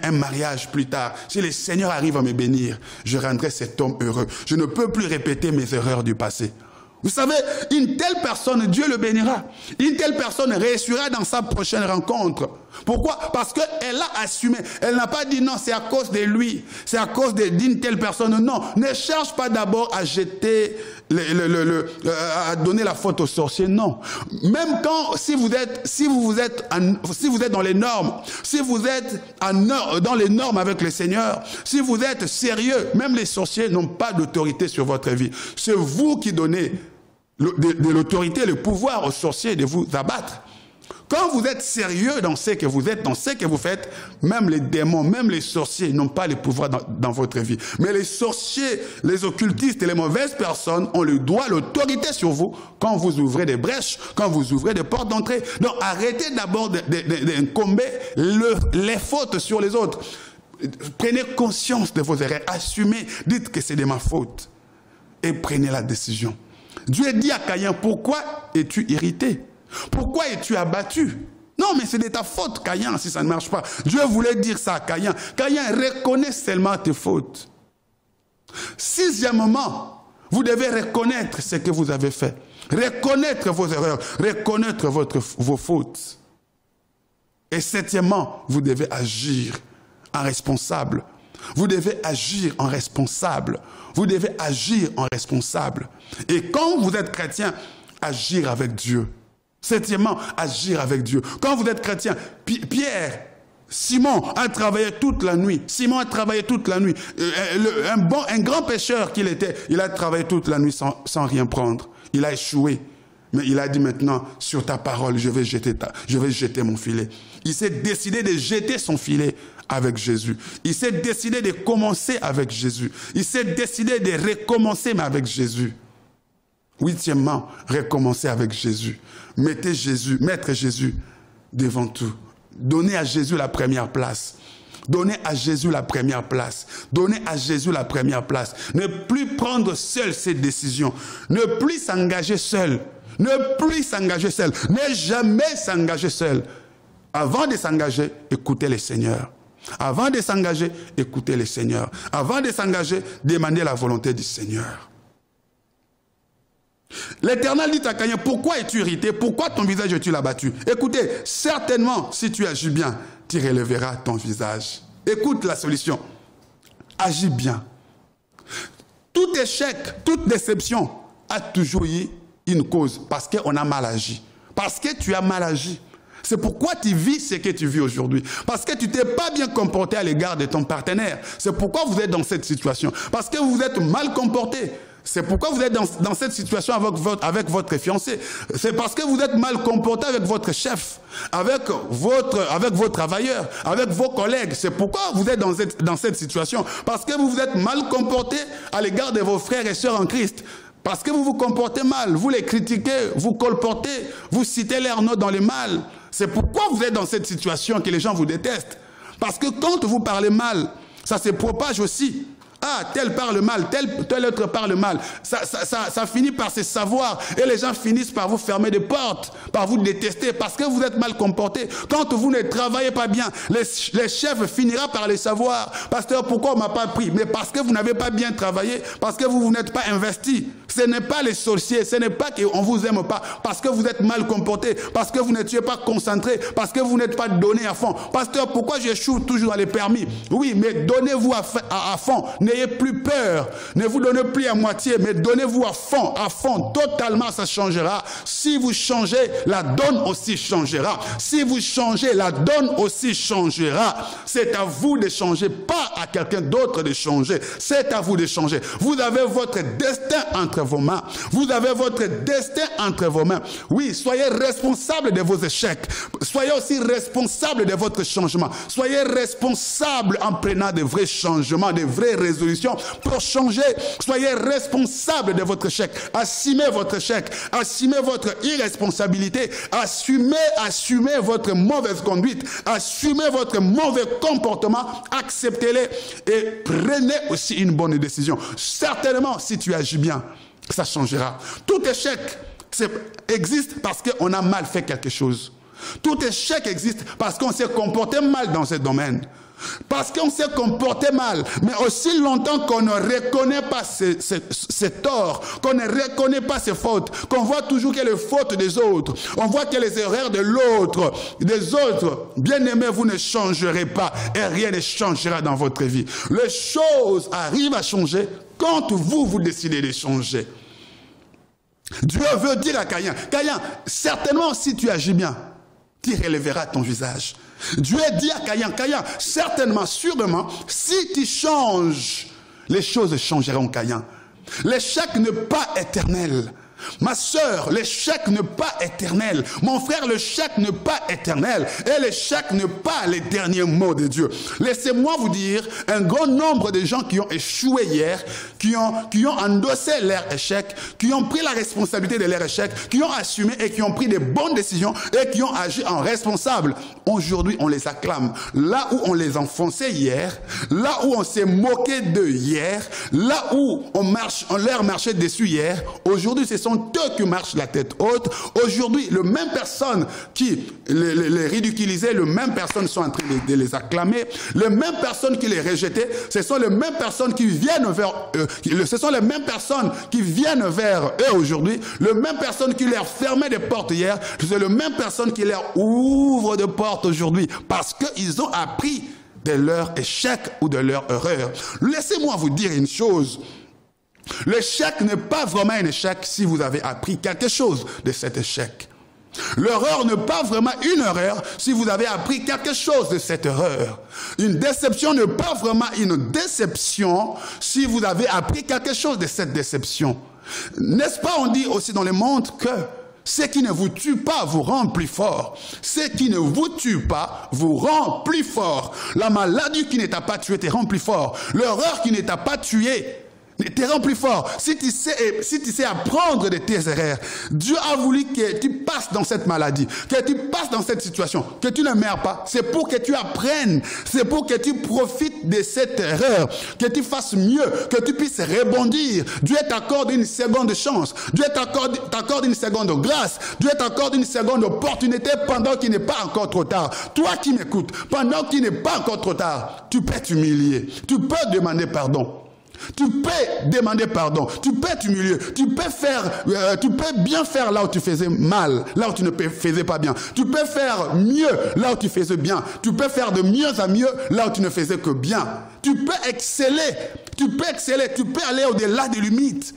un mariage plus tard, si le Seigneur arrive à me bénir, je rendrai cet homme heureux. Je ne peux plus répéter mes erreurs du passé. Vous savez, une telle personne, Dieu le bénira. Une telle personne réussira dans sa prochaine rencontre. Pourquoi? Parce qu'elle a assumé. Elle n'a pas dit non, c'est à cause de lui. C'est à cause d'une telle personne. Non, ne cherche pas d'abord à jeter, à donner la faute aux sorciers. Non. Même quand, si vous êtes dans les normes, si vous êtes dans les normes avec le Seigneur, si vous êtes sérieux, même les sorciers n'ont pas d'autorité sur votre vie. C'est vous qui donnez de l'autorité, le pouvoir aux sorciers de vous abattre. Quand vous êtes sérieux dans ce que vous êtes, dans ce que vous faites, même les démons, même les sorciers n'ont pas le pouvoir dans votre vie. Mais les sorciers, les occultistes et les mauvaises personnes ont le droit, l'autorité sur vous quand vous ouvrez des brèches, quand vous ouvrez des portes d'entrée. Donc arrêtez d'abord d'incomber les fautes sur les autres. Prenez conscience de vos erreurs, assumez, dites que c'est de ma faute et prenez la décision. Dieu dit à Caïn, pourquoi es-tu irrité? Pourquoi es-tu abattu? Non, mais c'est de ta faute, Caïn, si ça ne marche pas. Dieu voulait dire ça à Caïn. Caïn, reconnais seulement tes fautes. Sixièmement, vous devez reconnaître ce que vous avez fait. Reconnaître vos erreurs, reconnaître vos fautes. Et septièmement, vous devez agir en responsable. Vous devez agir en responsable. Vous devez agir en responsable. Et quand vous êtes chrétien, agir avec Dieu. Septièmement, agir avec Dieu. Quand vous êtes chrétien, Simon a travaillé toute la nuit. Simon a travaillé toute la nuit. Un grand pêcheur qu'il était, il a travaillé toute la nuit sans rien prendre. Il a échoué. Mais il a dit maintenant, sur ta parole, je vais jeter mon filet. Il s'est décidé de jeter son filet avec Jésus. Il s'est décidé de commencer avec Jésus. Il s'est décidé de recommencer mais avec Jésus. Huitièmement, recommencer avec Jésus. Mettre Jésus devant tout. Donnez à Jésus la première place. Donnez à Jésus la première place. Donnez à Jésus la première place. Ne plus prendre seul ses décisions. Ne plus s'engager seul. Ne plus s'engager seul. Ne jamais s'engager seul. Avant de s'engager, écoutez le Seigneur. Avant de s'engager, écoutez le Seigneur. Avant de s'engager, demandez la volonté du Seigneur. L'Éternel dit à Caïn, pourquoi es-tu irrité? Pourquoi ton visage est-il abattu? Écoutez, certainement, si tu agis bien, tu relèveras ton visage. Écoute la solution. Agis bien. Tout échec, toute déception a toujours eu une cause, parce qu'on a mal agi. Parce que tu as mal agi. C'est pourquoi tu vis ce que tu vis aujourd'hui. Parce que tu ne t'es pas bien comporté à l'égard de ton partenaire. C'est pourquoi vous êtes dans cette situation. Parce que vous êtes mal comporté. C'est pourquoi vous êtes dans cette situation avec votre fiancé. C'est parce que vous êtes mal comporté avec votre chef, avec vos travailleurs, avec vos collègues. C'est pourquoi vous êtes dans cette situation. Parce que vous vous êtes mal comporté à l'égard de vos frères et sœurs en Christ. Parce que vous vous comportez mal, vous les critiquez, vous colportez, vous citez leur nom dans le mal. C'est pourquoi vous êtes dans cette situation que les gens vous détestent. Parce que quand vous parlez mal, ça se propage aussi. Ah, tel parle mal, tel autre parle mal. Ça finit par se savoir. Et les gens finissent par vous fermer des portes, par vous détester, parce que vous êtes mal comporté. Quand vous ne travaillez pas bien, les chefs finiront par le savoir. Pasteur, pourquoi on ne m'a pas pris? Mais parce que vous n'avez pas bien travaillé, parce que vous n'êtes pas investi. Ce n'est pas les sorciers, ce n'est pas qu'on ne vous aime pas, parce que vous êtes mal comporté, parce que vous n'étiez pas concentré, parce que vous n'êtes pas donné à fond. Pasteur, pourquoi j'échoue toujours dans les permis? Oui, mais donnez-vous à fond. N'ayez plus peur, ne vous donnez plus à moitié, mais donnez-vous à fond, totalement, ça changera. Si vous changez, la donne aussi changera. Si vous changez, la donne aussi changera. C'est à vous de changer, pas à quelqu'un d'autre de changer. C'est à vous de changer. Vous avez votre destin entre vos mains. Vous avez votre destin entre vos mains. Oui, soyez responsable de vos échecs. Soyez aussi responsable de votre changement. Soyez responsable en prenant de vrais changements, de vraies résolutions pour changer. Soyez responsable de votre échec. Assumez votre échec. Assumez votre irresponsabilité. Assumez votre mauvaise conduite. Assumez votre mauvais comportement. Acceptez-les et prenez aussi une bonne décision. Certainement, si tu agis bien, ça changera. Tout échec existe parce qu'on a mal fait quelque chose. Tout échec existe parce qu'on s'est comporté mal dans ce domaine. Parce qu'on s'est comporté mal, mais aussi longtemps qu'on ne reconnaît pas ses torts, qu'on ne reconnaît pas ses fautes, qu'on voit toujours que les fautes des autres, on voit que les erreurs de l'autre, des autres, bien aimés, vous ne changerez pas et rien ne changera dans votre vie. Les choses arrivent à changer quand vous décidez de changer. Dieu veut dire à Caïn, certainement si tu agis bien, tu relèveras ton visage. Dieu dit à Caïn, certainement, sûrement, si tu changes, les choses changeront, Caïn. L'échec n'est pas éternel. Ma sœur, l'échec n'est pas éternel. Mon frère, l'échec n'est pas éternel. Et l'échec n'est pas les derniers mots de Dieu. Laissez-moi vous dire, un grand nombre de gens qui ont échoué hier, qui ont endossé leur échec, qui ont pris la responsabilité de leur échec, qui ont assumé et qui ont pris des bonnes décisions et qui ont agi en responsable. Aujourd'hui, on les acclame. Là où on les enfonçait hier, là où on s'est moqué d'eux hier, là où on leur marchait dessus hier, aujourd'hui, ce sont eux qui marchent la tête haute. Aujourd'hui, les mêmes personnes qui les ridiculisaient, les mêmes personnes sont en train de les acclamer. Les mêmes personnes qui les rejetaient, ce sont les mêmes personnes qui viennent vers eux. Ce sont les mêmes personnes qui viennent vers eux aujourd'hui. Les mêmes personnes qui leur fermaient des portes hier, c'est les mêmes personnes qui leur ouvrent des portes aujourd'hui parce qu'ils ont appris de leur échec ou de leur erreur. Laissez-moi vous dire une chose. L'échec n'est pas vraiment un échec si vous avez appris quelque chose de cet échec. L'erreur n'est pas vraiment une erreur si vous avez appris quelque chose de cette erreur. Une déception n'est pas vraiment une déception si vous avez appris quelque chose de cette déception. N'est-ce pas, on dit aussi dans le monde que ce qui ne vous tue pas vous rend plus fort. Ce qui ne vous tue pas vous rend plus fort. La maladie qui ne t'a pas tué te rend plus fort. L'erreur qui ne t'a pas tué te rend plus fort. Si tu sais apprendre de tes erreurs, Dieu a voulu que tu passes dans cette maladie, que tu passes dans cette situation, que tu ne meurs pas. C'est pour que tu apprennes, c'est pour que tu profites de cette erreur, que tu fasses mieux, que tu puisses rebondir. Dieu t'accorde une seconde chance, Dieu t'accorde une seconde grâce, Dieu t'accorde une seconde opportunité pendant qu'il n'est pas encore trop tard. Toi qui m'écoutes, pendant qu'il n'est pas encore trop tard, tu peux t'humilier, tu peux demander pardon. Tu peux demander pardon, tu peux t'humilier, tu peux bien faire là où tu faisais mal, là où tu ne faisais pas bien. Tu peux faire mieux là où tu faisais bien. Tu peux faire de mieux à mieux là où tu ne faisais que bien. Tu peux exceller, tu peux aller au-delà des limites.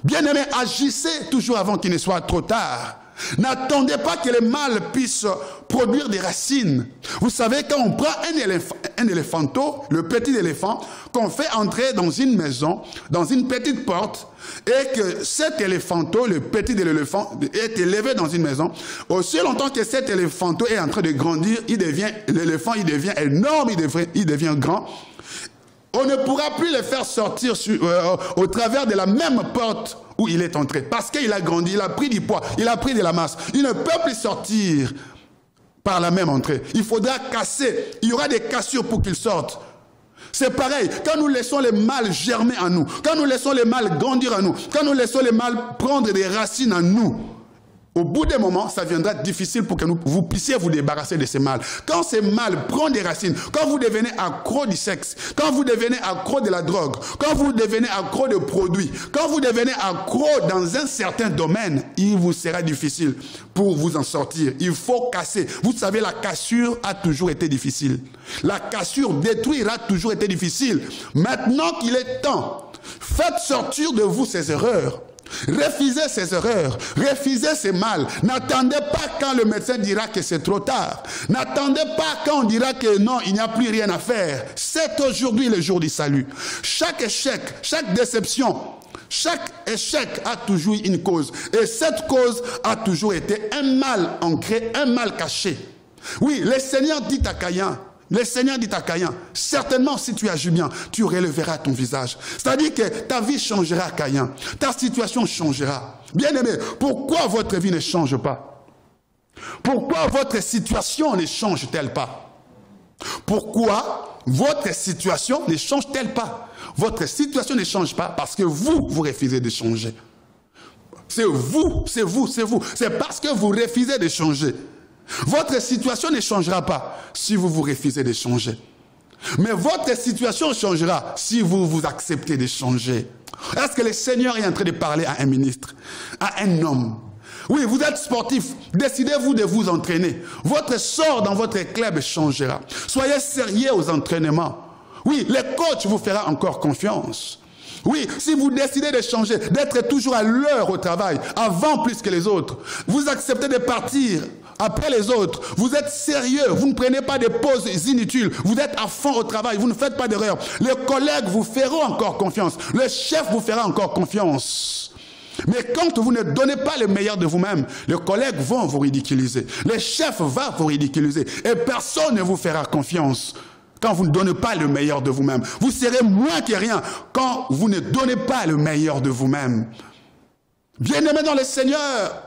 Bien-aimé, agissez toujours avant qu'il ne soit trop tard. N'attendez pas que le mal puisse produire des racines. Vous savez, quand on prend un éléphanteau, le petit éléphant, qu'on fait entrer dans une maison, dans une petite porte, et que cet éléphanteau, le petit de l'éléphant, est élevé dans une maison, aussi longtemps que cet éléphanteau est en train de grandir, l'éléphant il devient énorme, il devient grand. On ne pourra plus le faire sortir au travers de la même porte où il est entré. Parce qu'il a grandi, il a pris du poids, il a pris de la masse. Il ne peut plus sortir par la même entrée. Il faudra casser. Il y aura des cassures pour qu'il sorte. C'est pareil, quand nous laissons le mal germer en nous, quand nous laissons le mal grandir en nous, quand nous laissons le mal prendre des racines en nous, au bout d'un moment, ça viendra difficile pour que vous puissiez vous débarrasser de ce mal. Quand ce mal prend des racines, quand vous devenez accro du sexe, quand vous devenez accro de la drogue, quand vous devenez accro de produits, quand vous devenez accro dans un certain domaine, il vous sera difficile pour vous en sortir. Il faut casser. Vous savez, la cassure a toujours été difficile. La cassure, détruire a toujours été difficile. Maintenant qu'il est temps, faites sortir de vous ces erreurs. Refusez ces erreurs, refusez ces mal. N'attendez pas quand le médecin dira que c'est trop tard. N'attendez pas quand on dira que non, il n'y a plus rien à faire. C'est aujourd'hui le jour du salut. Chaque échec, chaque déception, chaque échec a toujours une cause. Et cette cause a toujours été un mal ancré, un mal caché. Oui, le Seigneur dit à Caïn, certainement si tu agis bien, tu relèveras ton visage. C'est-à-dire que ta vie changera, Caïn. Ta situation changera. Bien-aimé, pourquoi votre vie ne change pas? Pourquoi votre situation ne change-t-elle pas? Pourquoi votre situation ne change-t-elle pas? Votre situation ne change pas parce que vous refusez de changer. C'est vous. C'est parce que vous refusez de changer. Votre situation ne changera pas si vous refusez de changer. Mais votre situation changera si vous acceptez de changer. Est-ce que le Seigneur est en train de parler à un ministre, à un homme? Oui, vous êtes sportif, décidez-vous de vous entraîner. Votre sort dans votre club changera. Soyez sérieux aux entraînements. Oui, le coach vous fera encore confiance. Oui, si vous décidez de changer, d'être toujours à l'heure au travail, avant plus que les autres, vous acceptez de partir après les autres, vous êtes sérieux, vous ne prenez pas de pauses inutiles, vous êtes à fond au travail, vous ne faites pas d'erreur. Les collègues vous feront encore confiance, le chef vous fera encore confiance. Mais quand vous ne donnez pas le meilleur de vous-même, les collègues vont vous ridiculiser, le chef va vous ridiculiser et personne ne vous fera confiance. Quand vous ne donnez pas le meilleur de vous-même, vous serez moins que rien quand vous ne donnez pas le meilleur de vous-même. Bien-aimés dans le Seigneur,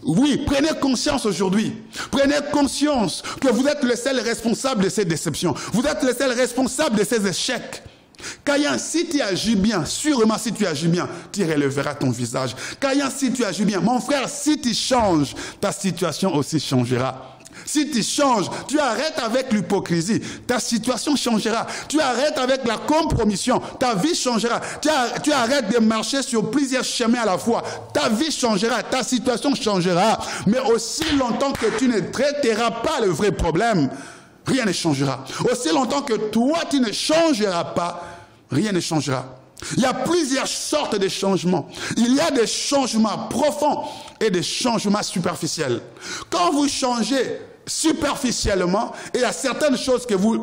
oui, prenez conscience aujourd'hui. Prenez conscience que vous êtes le seul responsable de ces déceptions. Vous êtes le seul responsable de ces échecs. Caïn, si tu agis bien, sûrement si tu agis bien, tu relèveras ton visage. Caïn, si tu agis bien, mon frère, si tu changes, ta situation aussi changera. Si tu changes, tu arrêtes avec l'hypocrisie, ta situation changera. Tu arrêtes avec la compromission, ta vie changera. Tu arrêtes de marcher sur plusieurs chemins à la fois, ta vie changera, ta situation changera. Mais aussi longtemps que tu ne traiteras pas le vrai problème, rien ne changera. Aussi longtemps que toi, tu ne changeras pas, rien ne changera. Il y a plusieurs sortes de changements. Il y a des changements profonds et des changements superficiels. Quand vous changez superficiellement, et il y a certaines choses que vous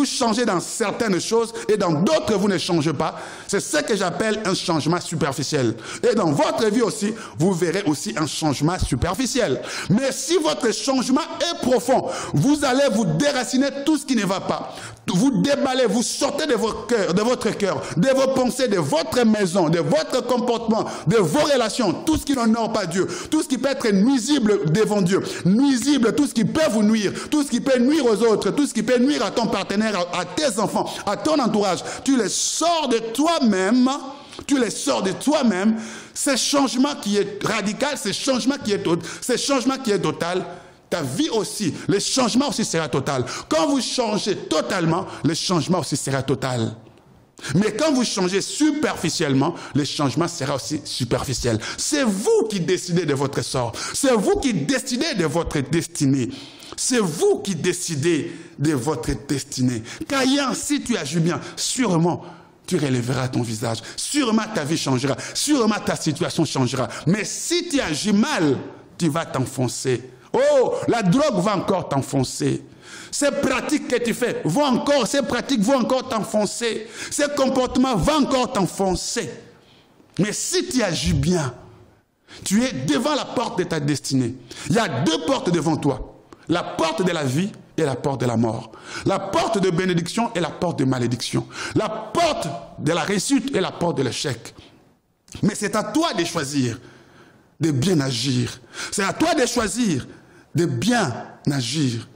changez dans certaines choses et dans d'autres vous ne changez pas. C'est ce que j'appelle un changement superficiel. Et dans votre vie aussi, vous verrez aussi un changement superficiel. Mais si votre changement est profond, vous allez vous déraciner tout ce qui ne va pas. Vous déballez, vous sortez de votre cœur, de vos pensées, de votre maison, de votre comportement, de vos relations, tout ce qui n'honore pas Dieu, tout ce qui peut être nuisible devant Dieu, nuisible, tout ce qui peut vous nuire, tout ce qui peut nuire aux autres, tout ce qui peut nuire à ton partenaire, à tes enfants, à ton entourage, tu les sors de toi-même. Tu les sors de toi-même. Ce changement qui est radical, ce changement qui est total, ta vie aussi, le changement aussi sera total. Quand vous changez totalement, le changement aussi sera total. Mais quand vous changez superficiellement, le changement sera aussi superficiel. C'est vous qui décidez de votre sort. C'est vous qui décidez de votre destinée. C'est vous qui décidez de votre destinée. Caïn, si tu agis bien, sûrement, tu relèveras ton visage. Sûrement ta vie changera. Sûrement ta situation changera. Mais si tu agis mal, tu vas t'enfoncer. Oh, la drogue va encore t'enfoncer. Ces pratiques que tu fais ces pratiques vont encore t'enfoncer. Ces comportements vont encore t'enfoncer. Mais si tu agis bien, tu es devant la porte de ta destinée. Il y a deux portes devant toi. La porte de la vie et la porte de la mort. La porte de bénédiction et la porte de malédiction. La porte de la réussite et la porte de l'échec. Mais c'est à toi de choisir de bien agir. C'est à toi de choisir de bien agir.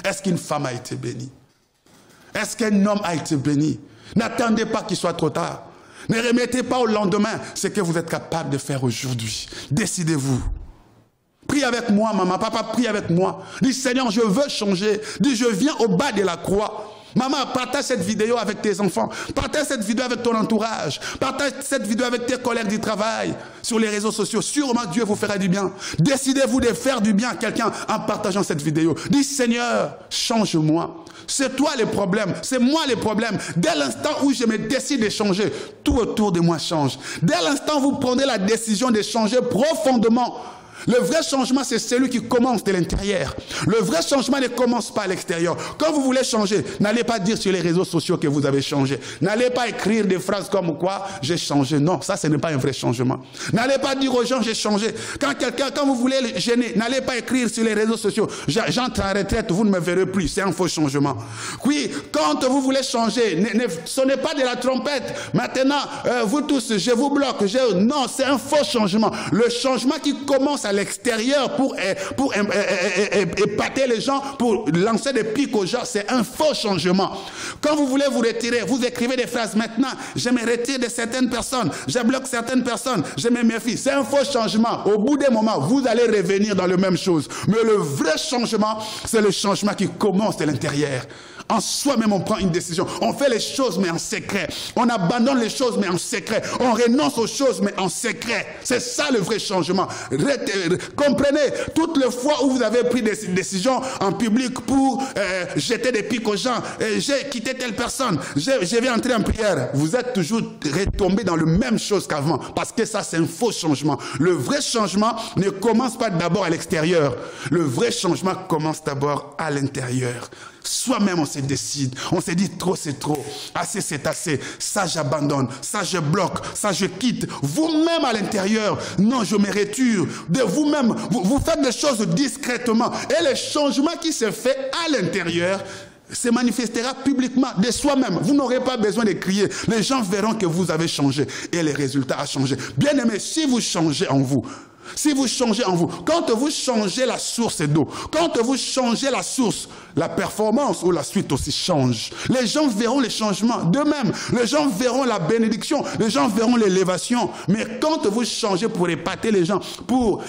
Est-ce qu'une femme a été bénie? Est-ce qu'un homme a été béni? N'attendez pas qu'il soit trop tard. Ne remettez pas au lendemain ce que vous êtes capable de faire aujourd'hui. Décidez-vous. Prie avec moi, maman, papa, prie avec moi. Dis, Seigneur, je veux changer. Dis, je viens au bas de la croix. Maman, partage cette vidéo avec tes enfants. Partage cette vidéo avec ton entourage. Partage cette vidéo avec tes collègues du travail, sur les réseaux sociaux. Sûrement, Dieu vous fera du bien. Décidez-vous de faire du bien à quelqu'un en partageant cette vidéo. Dis, Seigneur, change-moi. C'est toi le problème, c'est moi le problème. Dès l'instant où je me décide de changer, tout autour de moi change. Dès l'instant où vous prenez la décision de changer profondément, le vrai changement, c'est celui qui commence de l'intérieur. Le vrai changement ne commence pas à l'extérieur. Quand vous voulez changer, n'allez pas dire sur les réseaux sociaux que vous avez changé. N'allez pas écrire des phrases comme quoi j'ai changé. Non, ça, ce n'est pas un vrai changement. N'allez pas dire aux gens j'ai changé. Quand vous voulez les gêner, n'allez pas écrire sur les réseaux sociaux j'entre en retraite, vous ne me verrez plus. C'est un faux changement. Oui, quand vous voulez changer, ne sonnez pas de la trompette. Maintenant, vous tous, je vous bloque. Non, c'est un faux changement. Le changement qui commence à l'extérieur pour épater les gens, pour lancer des pics aux gens, c'est un faux changement. Quand vous voulez vous retirer, vous écrivez des phrases maintenant, je me retire de certaines personnes, je bloque certaines personnes, je me méfie. C'est un faux changement. Au bout d'un moment, vous allez revenir dans la même chose. Mais le vrai changement, c'est le changement qui commence de l'intérieur. En soi-même, on prend une décision. On fait les choses, mais en secret. On abandonne les choses, mais en secret. On renonce aux choses, mais en secret. C'est ça le vrai changement. Comprenez, toutes les fois où vous avez pris des décisions en public pour jeter des pics aux gens, j'ai quitté telle personne, je vais entrer en prière, vous êtes toujours retombé dans la même chose qu'avant. Parce que ça, c'est un faux changement. Le vrai changement ne commence pas d'abord à l'extérieur. Le vrai changement commence d'abord à l'intérieur. Soi-même, on se décide. On se dit trop, c'est trop. Assez, c'est assez. Ça, j'abandonne. Ça, je bloque. Ça, je quitte. Vous-même à l'intérieur, non, je me retire. De vous-même, vous faites des choses discrètement. Et le changement qui se fait à l'intérieur se manifestera publiquement de soi-même. Vous n'aurez pas besoin de crier. Les gens verront que vous avez changé. Et le résultat a changé. Bien aimé, si vous changez en vous, si vous changez en vous, quand vous changez la source d'eau, quand vous changez la source, la performance ou la suite aussi change. Les gens verront les changements d'eux-mêmes. Les gens verront la bénédiction. Les gens verront l'élévation. Mais quand vous changez pour épater les gens, pour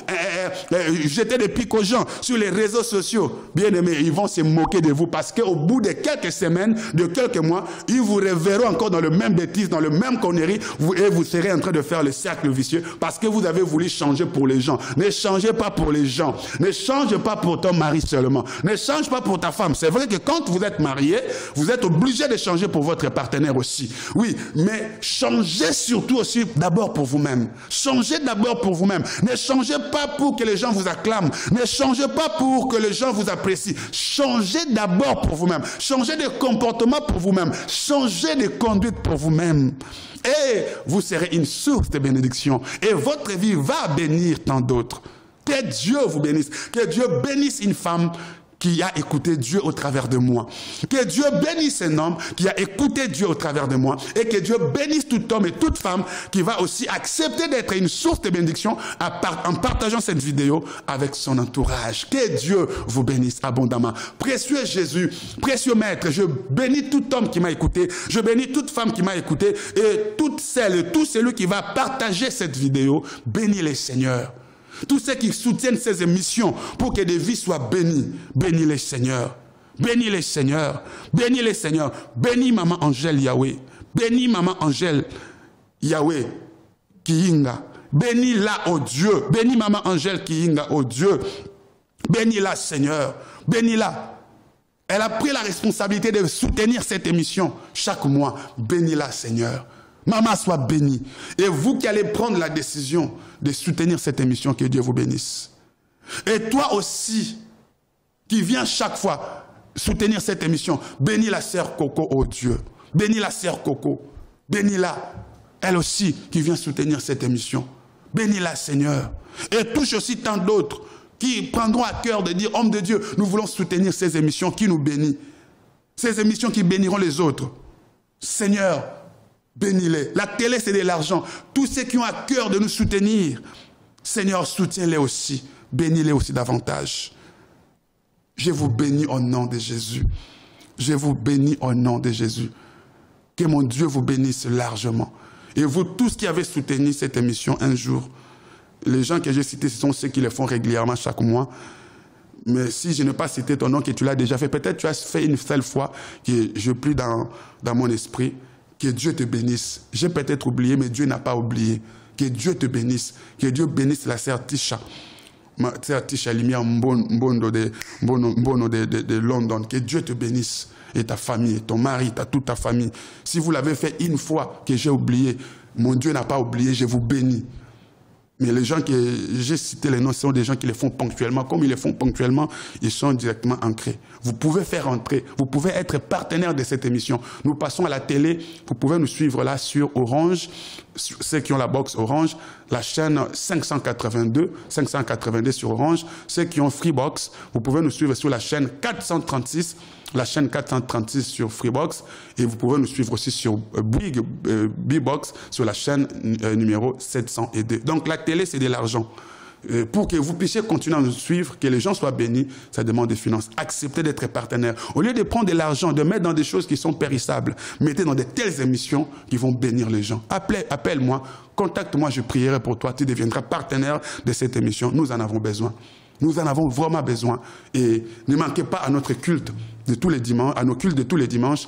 jeter des pics aux gens sur les réseaux sociaux, bien aimés, ils vont se moquer de vous parce qu'au bout de quelques semaines, de quelques mois, ils vous reverront encore dans le même bêtise, dans le même connerie, et vous serez en train de faire le cercle vicieux parce que vous avez voulu changer pour les gens. Ne changez pas pour les gens. Ne change pas pour ton mari seulement. Ne change pas pour ta femme. C'est vrai que quand vous êtes marié, vous êtes obligé de changer pour votre partenaire aussi. Oui, mais changez surtout aussi d'abord pour vous-même. Changez d'abord pour vous-même. Ne changez pas pour que les gens vous acclament. Ne changez pas pour que les gens vous apprécient. Changez d'abord pour vous-même. Changez de comportement pour vous-même. Changez de conduite pour vous-même. Et vous serez une source de bénédiction. Et votre vie va bénir tant d'autres. Que Dieu vous bénisse. Que Dieu bénisse une femme qui a écouté Dieu au travers de moi. Que Dieu bénisse un homme qui a écouté Dieu au travers de moi. Et que Dieu bénisse tout homme et toute femme qui va aussi accepter d'être une source de bénédiction en partageant cette vidéo avec son entourage. Que Dieu vous bénisse abondamment. Précieux Jésus, précieux Maître, je bénis tout homme qui m'a écouté. Je bénis toute femme qui m'a écouté. Et toutes celles et tout celui qui va partager cette vidéo, bénis les Seigneurs. Tous ceux qui soutiennent ces émissions pour que des vies soient bénies, bénis les Seigneurs. Bénis les Seigneurs. Bénis les Seigneurs. Bénis Maman Angèle Yahweh. Bénis Maman Angèle Yahweh Kiyinga. Bénis-la, oh Dieu. Bénis Maman Angèle Kiyinga, oh Dieu. Bénis-la, Seigneur. Bénis-la. Elle a pris la responsabilité de soutenir cette émission chaque mois. Bénis-la, Seigneur. Maman, soit bénie. Et vous qui allez prendre la décision de soutenir cette émission, que Dieu vous bénisse. Et toi aussi, qui viens chaque fois soutenir cette émission, bénis la sœur Coco, oh Dieu. Bénis la sœur Coco. Bénis-la. Elle aussi qui vient soutenir cette émission. Bénis-la, Seigneur. Et touche aussi tant d'autres qui prendront à cœur de dire, homme de Dieu, nous voulons soutenir ces émissions qui nous bénissent. Ces émissions qui béniront les autres. Seigneur, bénis-les. La télé, c'est de l'argent. Tous ceux qui ont à cœur de nous soutenir, Seigneur, soutiens-les aussi. Bénis-les aussi davantage. Je vous bénis au nom de Jésus. Je vous bénis au nom de Jésus. Que mon Dieu vous bénisse largement. Et vous tous qui avez soutenu cette émission un jour, les gens que j'ai cités, ce sont ceux qui le font régulièrement chaque mois. Mais si je n'ai pas cité ton nom, que tu l'as déjà fait, peut-être tu as fait une seule fois, que je prie dans mon esprit, que Dieu te bénisse. J'ai peut-être oublié, mais Dieu n'a pas oublié. Que Dieu te bénisse. Que Dieu bénisse la sœur Tisha. Ma sœur Tisha Limia Mbono de London. Que Dieu te bénisse. Et ta famille, ton mari, toute ta famille. Si vous l'avez fait une fois que j'ai oublié, mon Dieu n'a pas oublié, je vous bénis. Mais les gens que j'ai cités les noms, ce sont des gens qui les font ponctuellement. Comme ils les font ponctuellement, ils sont directement ancrés. Vous pouvez faire entrer, vous pouvez être partenaire de cette émission. Nous passons à la télé, vous pouvez nous suivre là sur Orange, ceux qui ont la box Orange, la chaîne 582 sur Orange. Ceux qui ont Freebox, vous pouvez nous suivre sur la chaîne 436, sur Freebox, et vous pouvez nous suivre aussi sur B-Box, sur la chaîne numéro 702. Donc la télé, c'est de l'argent. Pour que vous puissiez continuer à nous suivre, que les gens soient bénis, ça demande des finances. Acceptez d'être partenaire. Au lieu de prendre de l'argent, de mettre dans des choses qui sont périssables, mettez dans de telles émissions qui vont bénir les gens. Appelle-moi, contacte-moi, je prierai pour toi, tu deviendras partenaire de cette émission. Nous en avons besoin. Nous en avons vraiment besoin. Et ne manquez pas à notre culte de tous les dimanches, à nos cultes de tous les dimanches.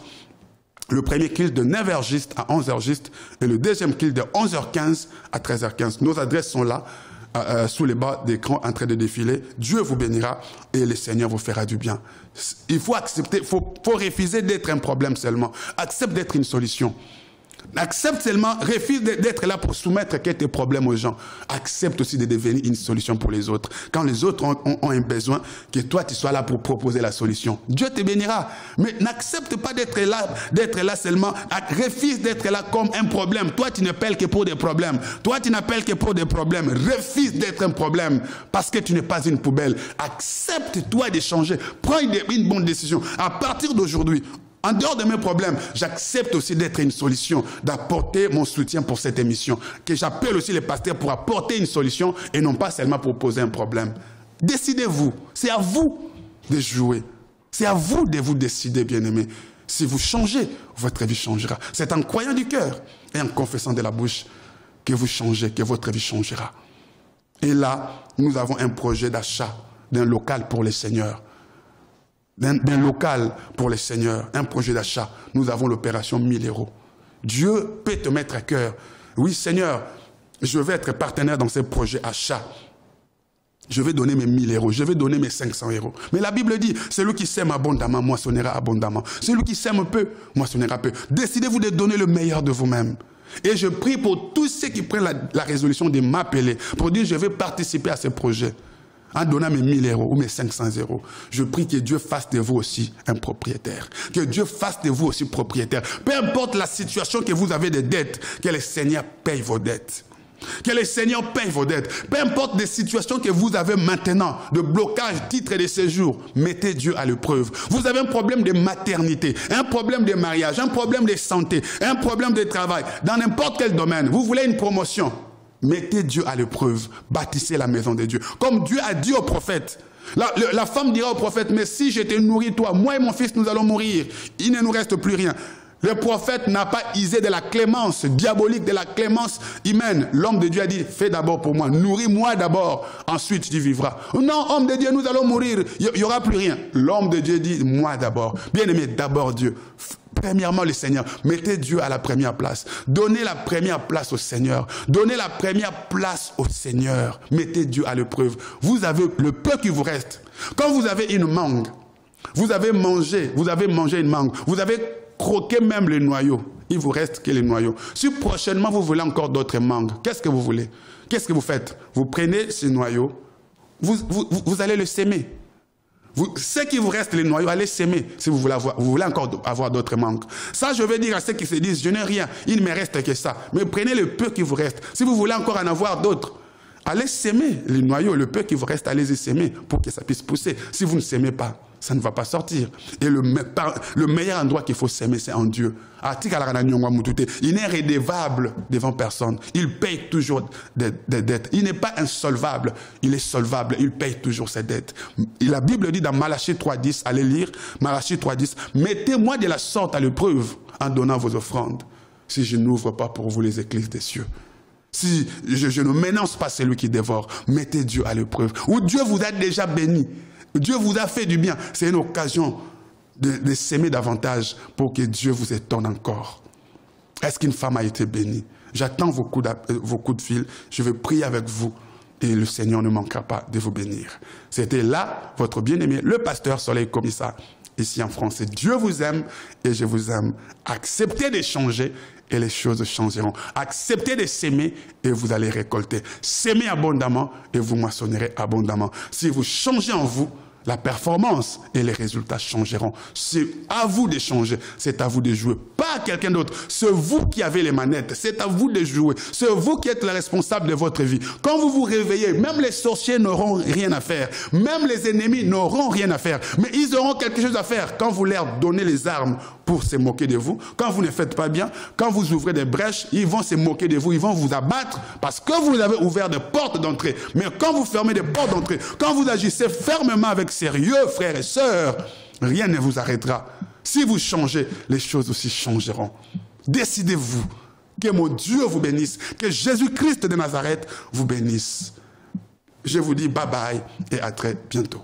Le premier culte de 9h juste à 11h juste et le deuxième culte de 11h15 à 13h15. Nos adresses sont là, sous les bas d'écran en train de défiler. Dieu vous bénira et le Seigneur vous fera du bien. Il faut accepter, faut refuser d'être un problème seulement. Accepte d'être une solution. Accepte seulement, refuse d'être là pour soumettre quelques problèmes aux gens. Accepte aussi de devenir une solution pour les autres. Quand les autres ont un besoin, que toi tu sois là pour proposer la solution. Dieu te bénira. Mais n'accepte pas d'être là seulement. Refuse d'être là comme un problème. Toi tu n'appelles que pour des problèmes. Toi tu n'appelles que pour des problèmes. Refuse d'être un problème parce que tu n'es pas une poubelle. Accepte-toi de changer. Prends une bonne décision. À partir d'aujourd'hui, en dehors de mes problèmes, j'accepte aussi d'être une solution, d'apporter mon soutien pour cette émission. Que j'appelle aussi les pasteurs pour apporter une solution et non pas seulement pour poser un problème. Décidez-vous. C'est à vous de jouer. C'est à vous de vous décider, bien-aimés. Si vous changez, votre vie changera. C'est en croyant du cœur et en confessant de la bouche que vous changez, que votre vie changera. Et là, nous avons un projet d'achat d'un local pour les seigneurs. D'un local pour les seigneurs, un projet d'achat. Nous avons l'opération 1000 €. Dieu peut te mettre à cœur. Oui, Seigneur, je vais être partenaire dans ce projet achat. Je vais donner mes 1000 €, je vais donner mes 500 €. Mais la Bible dit, celui qui sème abondamment, moissonnera abondamment. Celui qui sème peu, moissonnera peu. Décidez-vous de donner le meilleur de vous-même. Et je prie pour tous ceux qui prennent la résolution de m'appeler, pour dire, je vais participer à ce projet. En donnant mes 1000 € ou mes 500 €, je prie que Dieu fasse de vous aussi un propriétaire. Que Dieu fasse de vous aussi propriétaire. Peu importe la situation que vous avez de dettes, que le Seigneur paye vos dettes. Que le Seigneur paye vos dettes. Peu importe les situations que vous avez maintenant, de blocage, titre de séjour, mettez Dieu à l'épreuve. Vous avez un problème de maternité, un problème de mariage, un problème de santé, un problème de travail, dans n'importe quel domaine. Vous voulez une promotion. Mettez Dieu à l'épreuve, bâtissez la maison de Dieu. Comme Dieu a dit au prophète, la femme dira au prophète, mais si je te nourris toi, moi et mon fils nous allons mourir, il ne nous reste plus rien. Le prophète n'a pas usé de la clémence diabolique, de la clémence humaine. L'homme de Dieu a dit, fais d'abord pour moi, nourris-moi d'abord, ensuite tu vivras. Non, homme de Dieu, nous allons mourir, il n'y aura plus rien. L'homme de Dieu dit, moi d'abord. Bien-aimé, d'abord Dieu. Premièrement, le Seigneur. Mettez Dieu à la première place. Donnez la première place au Seigneur. Donnez la première place au Seigneur. Mettez Dieu à l'épreuve. Vous avez le peu qui vous reste. Quand vous avez une mangue, Vous avez mangé une mangue, vous avez croqué même les noyaux. Il vous reste que les noyaux. Si prochainement vous voulez encore d'autres mangues, qu'est-ce que vous voulez? Qu'est-ce que vous faites? Vous prenez ces noyaux, vous allez le s'aimer. Ce qui vous reste, les noyaux, allez s'aimer si vous voulez encore avoir d'autres mangues. Ça, je veux dire à ceux qui se disent, je n'ai rien, il ne me reste que ça. Mais prenez le peu qui vous reste. Si vous voulez encore en avoir d'autres, allez s'aimer les noyaux, le peu qui vous reste, allez-y s'aimer pour que ça puisse pousser. Si vous ne s'aimez pas, ça ne va pas sortir. Et le meilleur endroit qu'il faut s'aimer, c'est en Dieu. Il n'est redevable devant personne. Il paye toujours des dettes. Il n'est pas insolvable, il est solvable. Il paye toujours ses dettes. Et la Bible dit dans Malachie 3.10, allez lire, Malachie 3.10, mettez-moi de la sorte à l'épreuve en donnant vos offrandes, si je n'ouvre pas pour vous les écluses des cieux. Si je ne m'énonce pas celui qui dévore, mettez Dieu à l'épreuve. Ou Dieu vous a déjà béni. Dieu vous a fait du bien. C'est une occasion de s'aimer davantage pour que Dieu vous étonne encore. Est-ce qu'une femme a été bénie? J'attends vos coups de fil. Je vais prier avec vous et le Seigneur ne manquera pas de vous bénir. C'était là votre bien-aimé, le pasteur Soleil Komissa, ici en France. Dieu vous aime et je vous aime. Acceptez d'échanger et les choses changeront. Acceptez de s'aimer et vous allez récolter. S'aimer abondamment et vous moissonnerez abondamment. Si vous changez en vous, la performance et les résultats changeront. C'est à vous de changer, c'est à vous de jouer, pas à quelqu'un d'autre. C'est vous qui avez les manettes, c'est à vous de jouer. C'est vous qui êtes le responsable de votre vie. Quand vous vous réveillez, même les sorciers n'auront rien à faire. Même les ennemis n'auront rien à faire. Mais ils auront quelque chose à faire quand vous leur donnez les armes pour se moquer de vous. Quand vous ne faites pas bien, quand vous ouvrez des brèches, ils vont se moquer de vous, ils vont vous abattre parce que vous avez ouvert des portes d'entrée. Mais quand vous fermez des portes d'entrée, quand vous agissez fermement avec sérieux, frères et sœurs, rien ne vous arrêtera. Si vous changez, les choses aussi changeront. Décidez-vous. Que mon Dieu vous bénisse. Que Jésus-Christ de Nazareth vous bénisse. Je vous dis bye bye et à très bientôt.